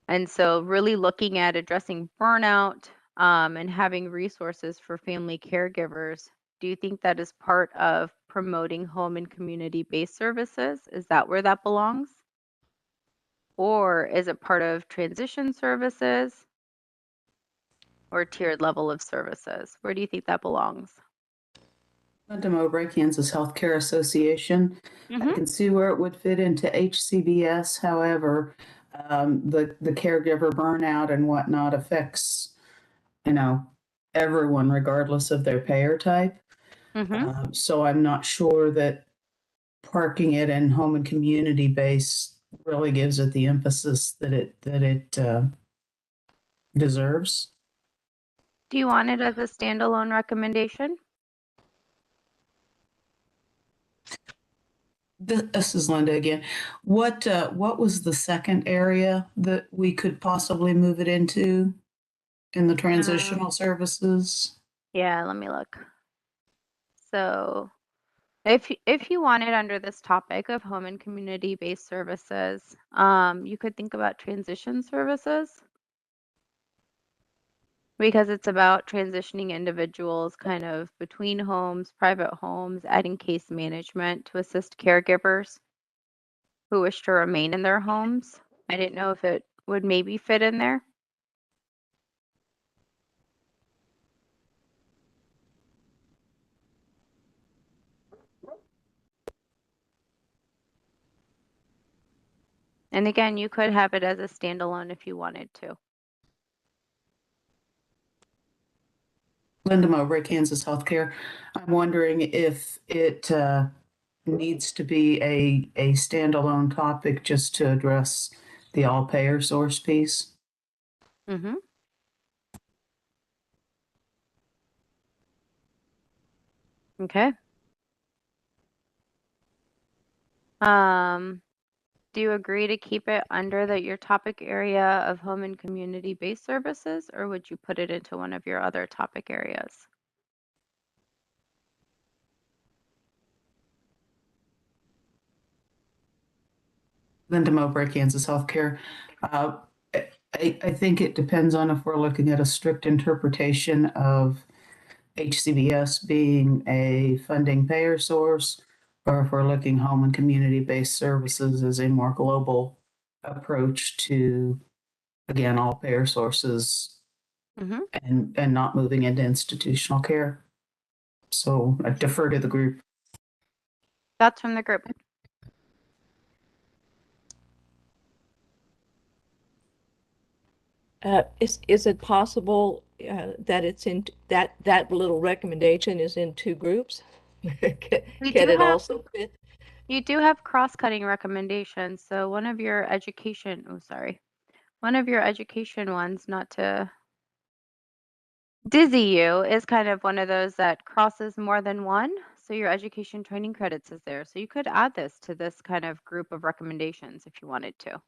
And so really looking at addressing burnout and having resources for family caregivers, do you think that is part of promoting home and community-based services? Is that where that belongs? Or is it part of transition services? Or tiered level of services? Where do you think that belongs? Linda Mowbray, Kansas Healthcare Association. I can see where it would fit into HCBS. However, the caregiver burnout and whatnot affects, everyone regardless of their payer type. So I'm not sure that parking it in home and community base really gives it the emphasis that it deserves. Do you want it as a standalone recommendation? This is Linda again. What was the second area that we could possibly move it into in the transitional services? Yeah, let me look. So if you want it under this topic of home and community-based services, you could think about transition services, because it's about transitioning individuals kind of between homes, private homes, adding case management to assist caregivers who wish to remain in their homes. I didn't know if it would maybe fit in there. And again, you could have it as a standalone if you wanted to. Linda Mowbray, Kansas Healthcare. I'm wondering if it needs to be a standalone topic just to address the all payer source piece. Mm-hmm. Okay. Do you agree to keep it under your topic area of home and community-based services, or would you put it into one of your other topic areas? Linda Mowbray, Kansas Healthcare. I think it depends on if we're looking at a strict interpretation of HCBS being a funding payer source, or if we're looking home and community-based services as a more global approach to, again, all payer sources and not moving into institutional care. So I defer to the group. Thoughts from the group? Is it possible that it's in that little recommendation is in two groups? Can it also fit? You do have cross-cutting recommendations. So one of your education, one of your education ones, not to dizzy you, is kind of one of those that crosses more than one. So your education training credits is there. So you could add this to this kind of group of recommendations if you wanted to.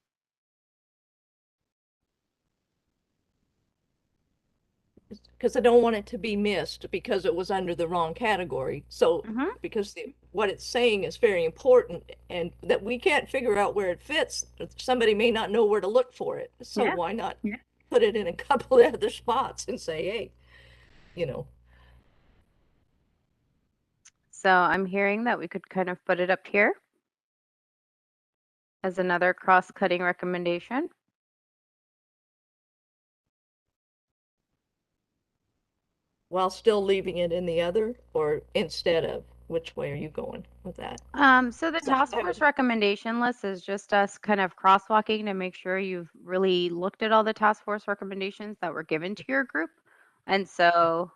Because I don't want it to be missed because it was under the wrong category. So because what it's saying is very important and that we can't figure out where it fits, somebody may not know where to look for it. So why not put it in a couple of other spots and say, hey, you know. So I'm hearing that we could kind of put it up here as another cross-cutting recommendation. While still leaving it in the other, or instead of? Which way are you going with that? So the task force recommendation list is just us kind of crosswalking to make sure you've really looked at all the task force recommendations that were given to your group. And so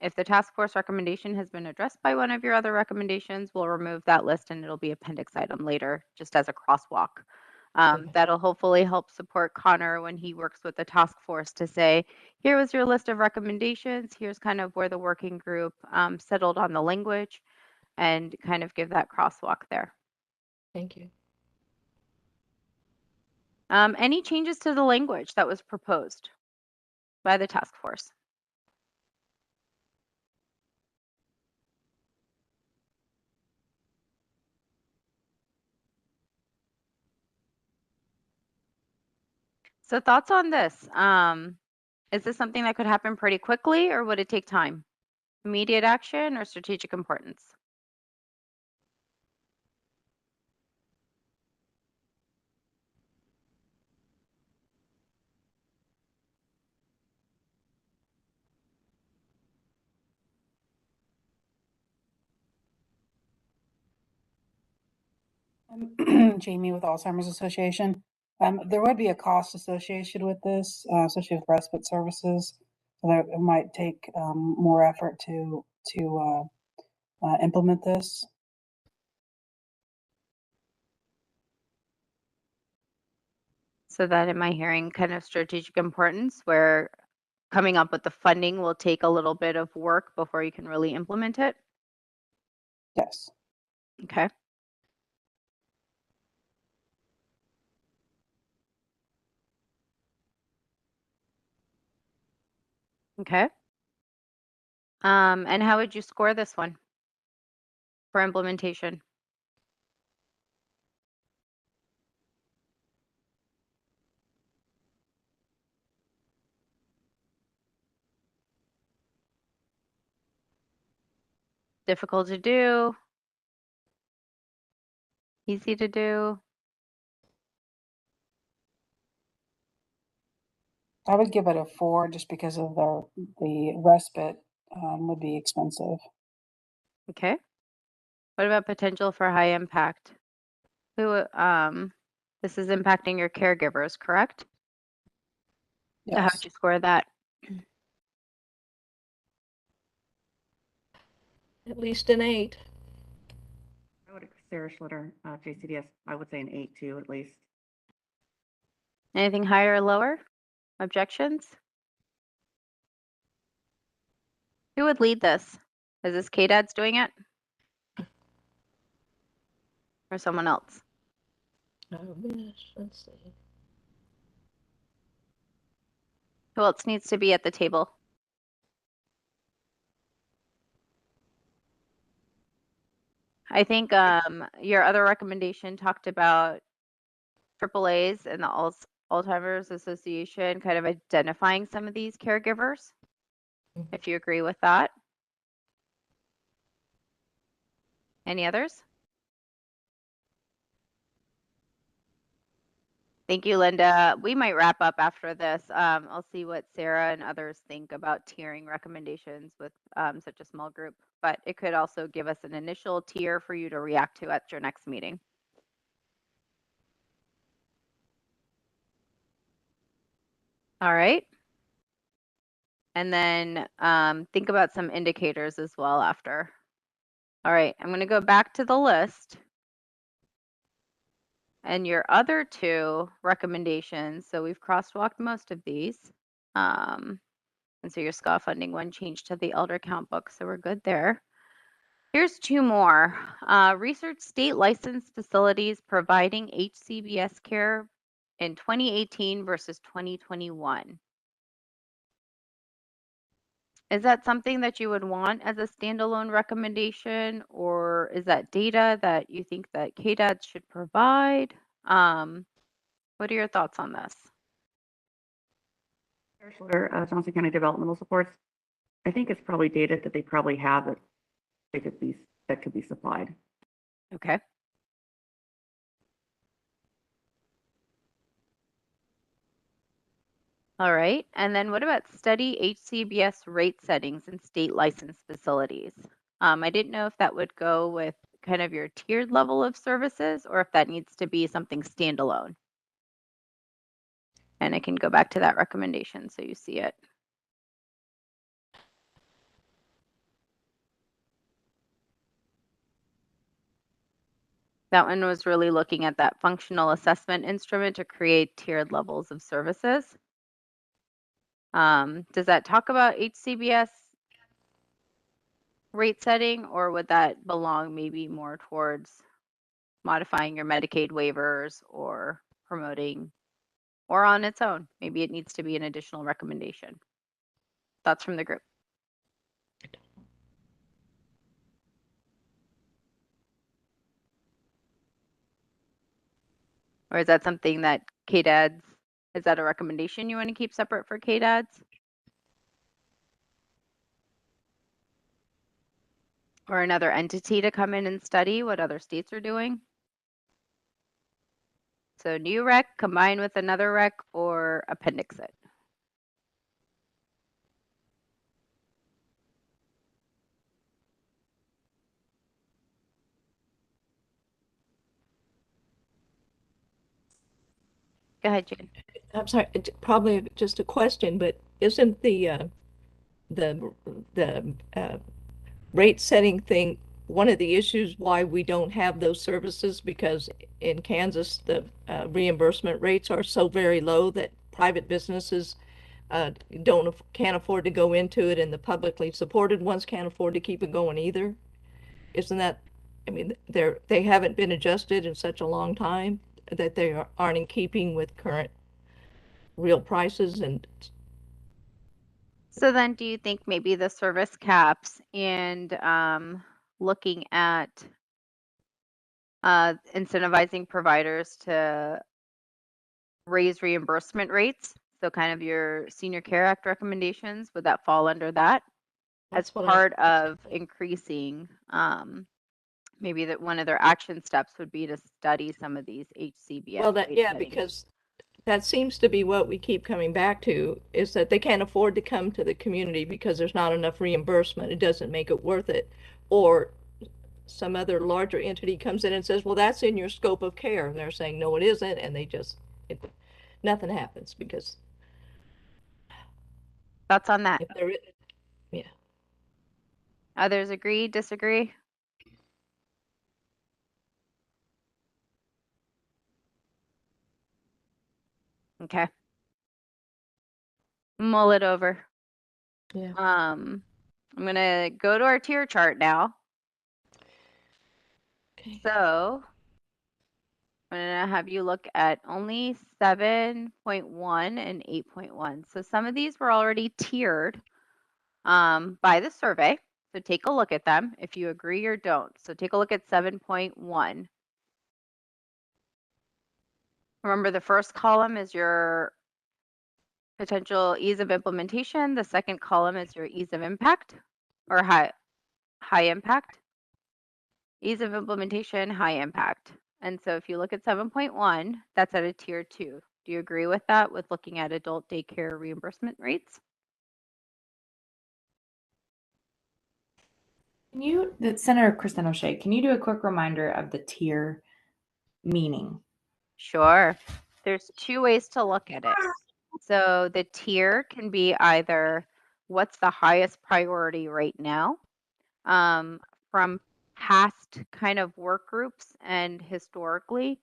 if the task force recommendation has been addressed by one of your other recommendations, we'll remove that list and it'll be appendix item later, just as a crosswalk. That'll hopefully help support Connor when he works with the task force to say, here was your list of recommendations. Here's kind of where the working group settled on the language, and kind of give that crosswalk there. Thank you. Any changes to the language that was proposed by the task force? So thoughts on this? Is this something that could happen pretty quickly, or would it take time? Immediate action or strategic importance? Jamie with Alzheimer's Association. There would be a cost associated with this, especially with respite services. So that it might take more effort to implement this. So that am I hearing kind of strategic importance where coming up with the funding will take a little bit of work before you can really implement it? Yes. Okay. Okay. And how would you score this one for implementation? Difficult to do? Easy to do? I would give it a 4 just because of the respite would be expensive. Okay. What about potential for high impact? This is impacting your caregivers, correct? So how would Yes. you score that? At least an 8. I would, Sarah Schlitter, JCDS, I would say an 8 too, at least. Anything higher or lower? Objections? Who would lead this? Is this KDAD's doing it? Or someone else? Let's see. Who else needs to be at the table? I think your other recommendation talked about AAA's and the Alzheimer's Association kind of identifying some of these caregivers, if you agree with that. Any others? Thank you, Linda. We might wrap up after this. I'll see what Sarah and others think about tiering recommendations with such a small group, but it could also give us an initial tier for you to react to at your next meeting. All right. And then think about some indicators as well after. All right, I'm going to go back to the list. And your other two recommendations, so we've crosswalked most of these. And so your SCA funding one changed to the elder count book, so we're good there. Here's two more. Research state licensed facilities providing HCBS care in 2018 versus 2021. Is that something that you would want as a standalone recommendation, or is that data that you think that KDAD should provide? What are your thoughts on this? Sarah Schlitter, Johnson County Developmental Supports. I think it's probably data that they probably have that could be supplied. Okay. All right. And then what about study HCBS rate settings in state licensed facilities? I didn't know if that would go with kind of your tiered level of services or if that needs to be something standalone. And I can go back to that recommendation so you see it. That one was really looking at that functional assessment instrument to create tiered levels of services. Does that talk about HCBS rate setting, or would that belong maybe more towards modifying your Medicaid waivers or promoting, or on its own? Maybe it needs to be an additional recommendation. Thoughts from the group? Or is that something that KDAD's, is that a recommendation you want to keep separate for KDAD's? Or another entity to come in and study what other states are doing? So new rec combined with another rec or appendix it? Go ahead, Jen. I'm sorry, probably just a question, but isn't the the rate setting thing, one of the issues why we don't have those services, because in Kansas, the reimbursement rates are so very low that private businesses can't afford to go into it, and the publicly supported ones can't afford to keep it going either. Isn't that, I mean, they haven't been adjusted in such a long time that they aren't in keeping with current real prices. And So then do you think maybe the service caps and looking at incentivizing providers to raise reimbursement rates, so kind of your Senior Care Act recommendations, would that fall under that as that's what part of increasing maybe that one of their action steps would be to study some of these HCBS well, that, rate yeah, setting? because that seems to be what we keep coming back to, is that they can't afford to come to the community because there's not enough reimbursement. It doesn't make it worth it. Or some other larger entity comes in and says, well, that's in your scope of care. And they're saying, no, it isn't. And nothing happens because Thoughts on that? if there is, yeah. Others agree, disagree? Okay. Mull it over. Yeah. I'm gonna go to our tier chart now. Okay. So I'm gonna have you look at only 7.1 and 8.1. So some of these were already tiered by the survey. So take a look at them if you agree or don't. So take a look at 7.1. Remember, the first column is your potential ease of implementation. The second column is your ease of impact or high impact. Ease of implementation, high impact. And so if you look at 7.1, that's at a tier 2. Do you agree with that, with looking at adult daycare reimbursement rates? Can you, Senator Kristen O'Shea, can you do a quick reminder of the tier meaning? Sure. There's two ways to look at it. So the tier can be either what's the highest priority right now from past kind of work groups and historically,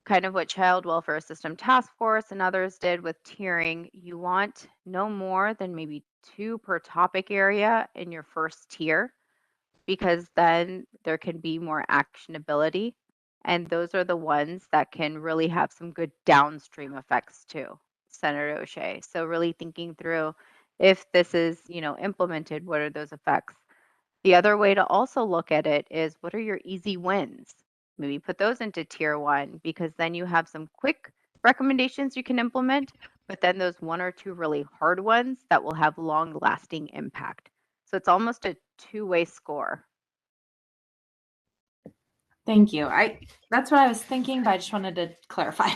kind of what Child Welfare System Task Force and others did with tiering. You want no more than maybe 2 per topic area in your first tier, because then there can be more actionability. And those are the ones that can really have some good downstream effects too, Senator O'Shea. So really thinking through, if this is, implemented, what are those effects? The other way to also look at it is, what are your easy wins? Maybe put those into tier 1, because then you have some quick recommendations you can implement, but then those 1 or 2 really hard ones that will have long lasting impact. So it's almost a two-way score. Thank you. That's what I was thinking, but I just wanted to clarify.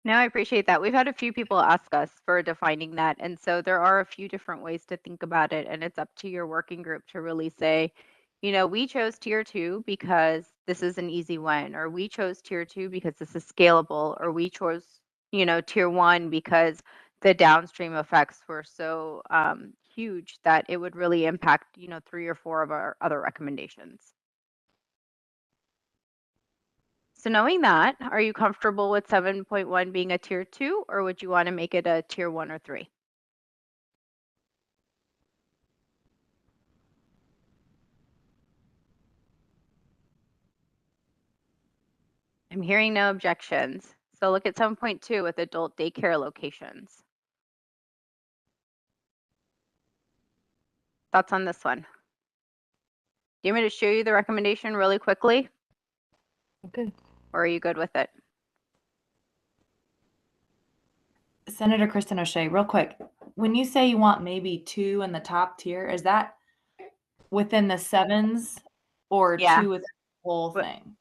No, I appreciate that. We've had a few people ask us for defining that. And so there are a few different ways to think about it. And it's up to your working group to really say, we chose tier 2 because this is an easy win, or we chose tier 2 because this is scalable, or we chose, tier 1 because the downstream effects were so huge that it would really impact, 3 or 4 of our other recommendations. So knowing that, are you comfortable with 7.1 being a tier 2, or would you want to make it a tier 1 or 3? I'm hearing no objections. So look at 7.2 with adult daycare locations. Thoughts on this one? Do you want me to show you the recommendation really quickly? Okay. Or are you good with it? Senator Kristen O'Shea, real quick, when you say you want maybe 2 in the top tier, is that within the 7s or Yeah. 2 with the whole thing?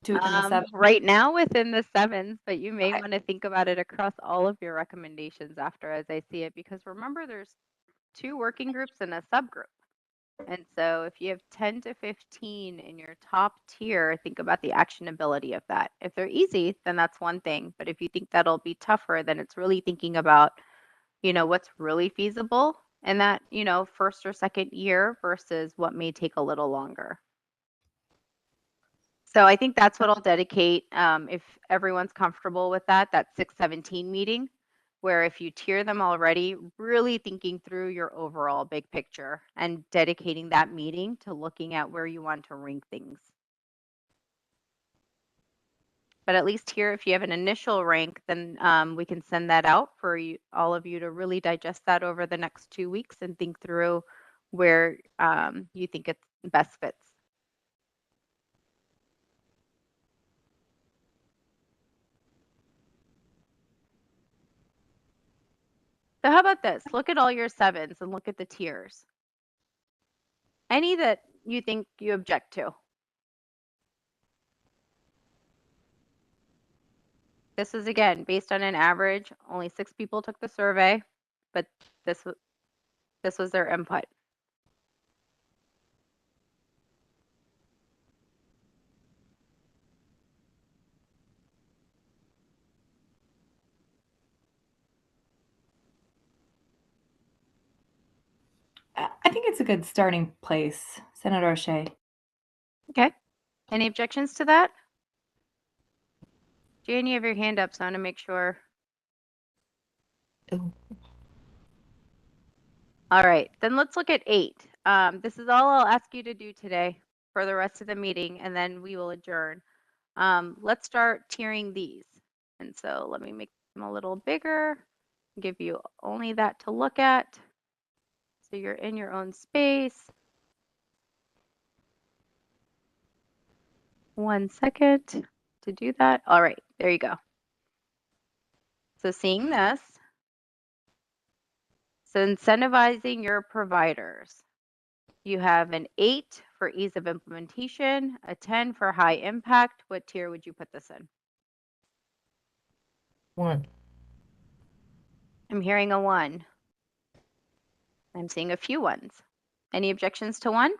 2 within the 7s? Right now within the 7s, but you may Okay. want to think about it across all of your recommendations after, as I see it, because remember, there's 2 working groups and a subgroup. And so if you have 10 to 15 in your top tier, think about the actionability of that. If they're easy, then that's one thing. But if you think that'll be tougher, then it's really thinking about, what's really feasible in that, first or second year versus what may take a little longer. So I think that's what I'll dedicate, if everyone's comfortable with that 6/17 meeting, where if you tier them already, really thinking through your overall big picture and dedicating that meeting to looking at where you want to rank things. But at least here, if you have an initial rank, then we can send that out for you, all of you to really digest that over the next 2 weeks and think through where you think it best fits. So how about this? Look at all your 7s and look at the tiers. Any that you think you object to. This is, again, based on an average. Only 6 people took the survey, but this was their input. I think it's a good starting place, Senator O'Shea. Okay. Any objections to that? Jan, you have your hand up, so I want to make sure. Oh. All right, then let's look at 8. This is all I'll ask you to do today for the rest of the meeting, and then we will adjourn. Let's start tiering these. And so let me make them a little bigger, give you only that to look at. So you're in your own space. 1 second to do that. All right, there you go. So seeing this, so incentivizing your providers. You have an 8 for ease of implementation, a 10 for high impact. What tier would you put this in? 1. I'm hearing a 1. I'm seeing a few 1s. Any objections to 1?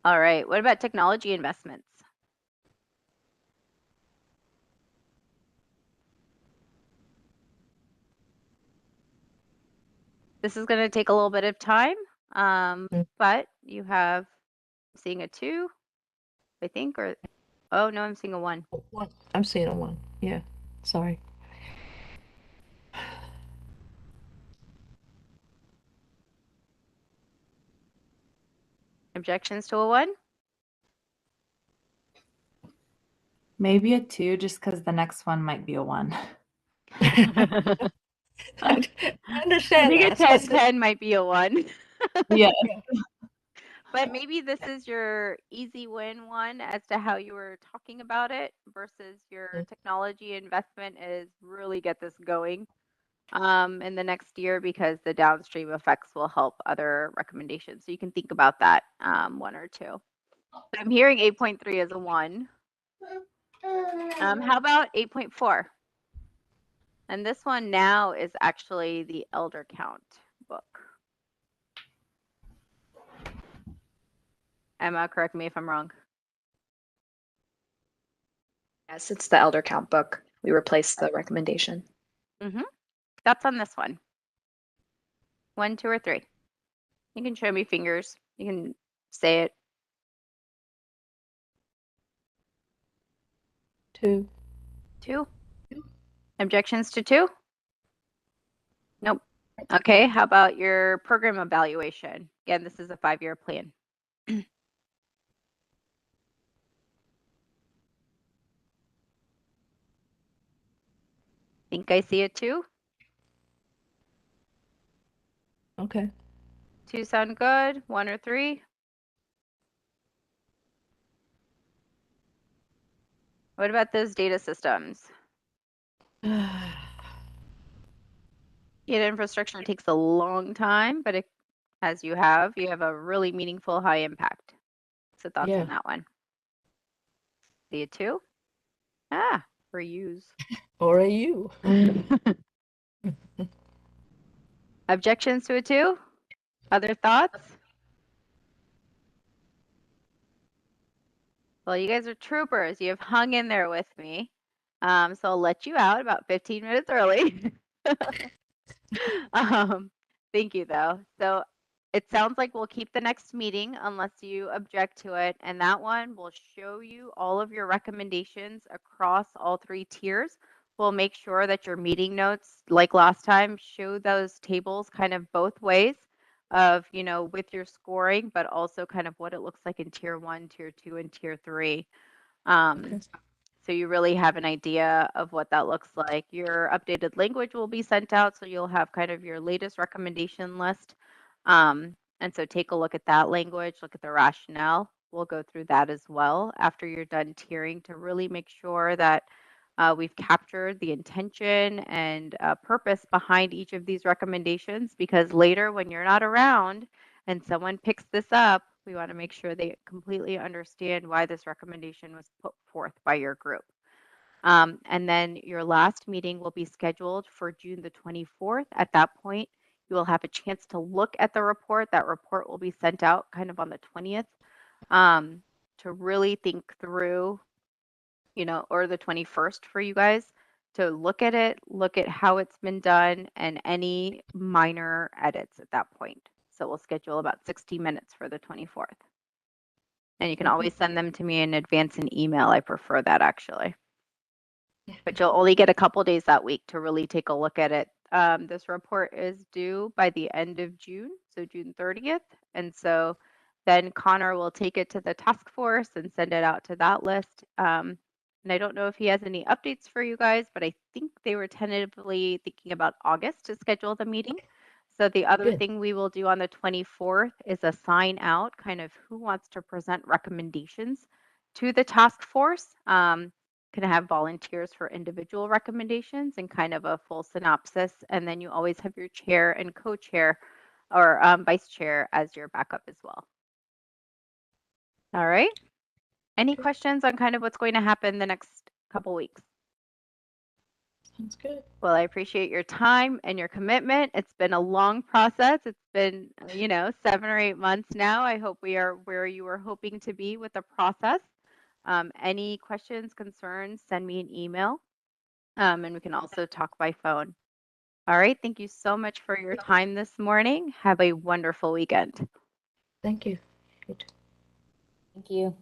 All right, what about technology investments? This is going to take a little bit of time, but you have, seeing a 2, I think, or, oh no, I'm seeing a 1. I'm seeing a 1. Yeah, sorry. Objections to a 1? Maybe a 2, just because the next one might be a 1. I I understand think that. a 10 might be a 1. Yeah. But maybe this is your easy win one as to how you were talking about it versus your technology investment is really get this going in the next year because the downstream effects will help other recommendations. So you can think about that 1 or 2. But I'm hearing 8.3 as a 1. How about 8.4? And this one now is actually the elder count book. Emma, correct me if I'm wrong. Yes, it's the elder count book. We replaced the recommendation. That's on this one. 1, 2, or 3. You can show me fingers. You can say it. 2. 2. Objections to 2? Nope. Okay, how about your program evaluation? Again, this is a 5-year plan. Think I see it too? Okay. 2 sound good. 1 or 3? What about those data systems? Data infrastructure takes a long time, but as you have a really meaningful high impact. So thoughts on that one? See it too? For use. Or a U. Objections to it too? Other thoughts? Well, you guys are troopers. You have hung in there with me. So I'll let you out about 15 minutes early. Thank you, though. So it sounds like we'll keep the next meeting unless you object to it. And that one will show you all of your recommendations across all 3 tiers. We'll make sure that your meeting notes, like last time, show those tables kind of both ways of, you know, with your scoring, but also kind of what it looks like in tier 1, tier 2, and tier 3. Okay. So you really have an idea of what that looks like. Your updated language will be sent out, so you'll have kind of your latest recommendation list. And so take a look at that language, look at the rationale. We'll go through that as well after you're done tiering to really make sure that we've captured the intention and purpose behind each of these recommendations, because later when you're not around and someone picks this up, we want to make sure they completely understand why this recommendation was put forth by your group. And then your last meeting will be scheduled for June the 24th. At that point, you will have a chance to look at the report. That report will be sent out kind of on the 20th to really think through, you know, or the 21st for you guys to look at it, look at how it's been done, and any minor edits at that point. So we'll schedule about 60 minutes for the 24th. And you can always send them to me in advance in email. I prefer that actually. But you'll only get a couple days that week to really take a look at it. This report is due by the end of June, so June 30th. And so then Connor will take it to the task force and send it out to that list. And I don't know if he has any updates for you guys, but I think they were tentatively thinking about August to schedule the meeting. So the other Good. thing we will do on the 24th is assign out kind of who wants to present recommendations to the task force. Can have volunteers for individual recommendations and kind of a full synopsis. And then you always have your chair and co-chair or vice chair as your backup as well. All right. Any questions on kind of what's going to happen the next couple weeks? Sounds good. Well, I appreciate your time and your commitment. It's been a long process. It's been, you know, 7 or 8 months now. I hope we are where you were hoping to be with the process. Any questions, concerns, send me an email. And we can also talk by phone. All right. Thank you so much for your time this morning. Have a wonderful weekend. Thank you. Thank you.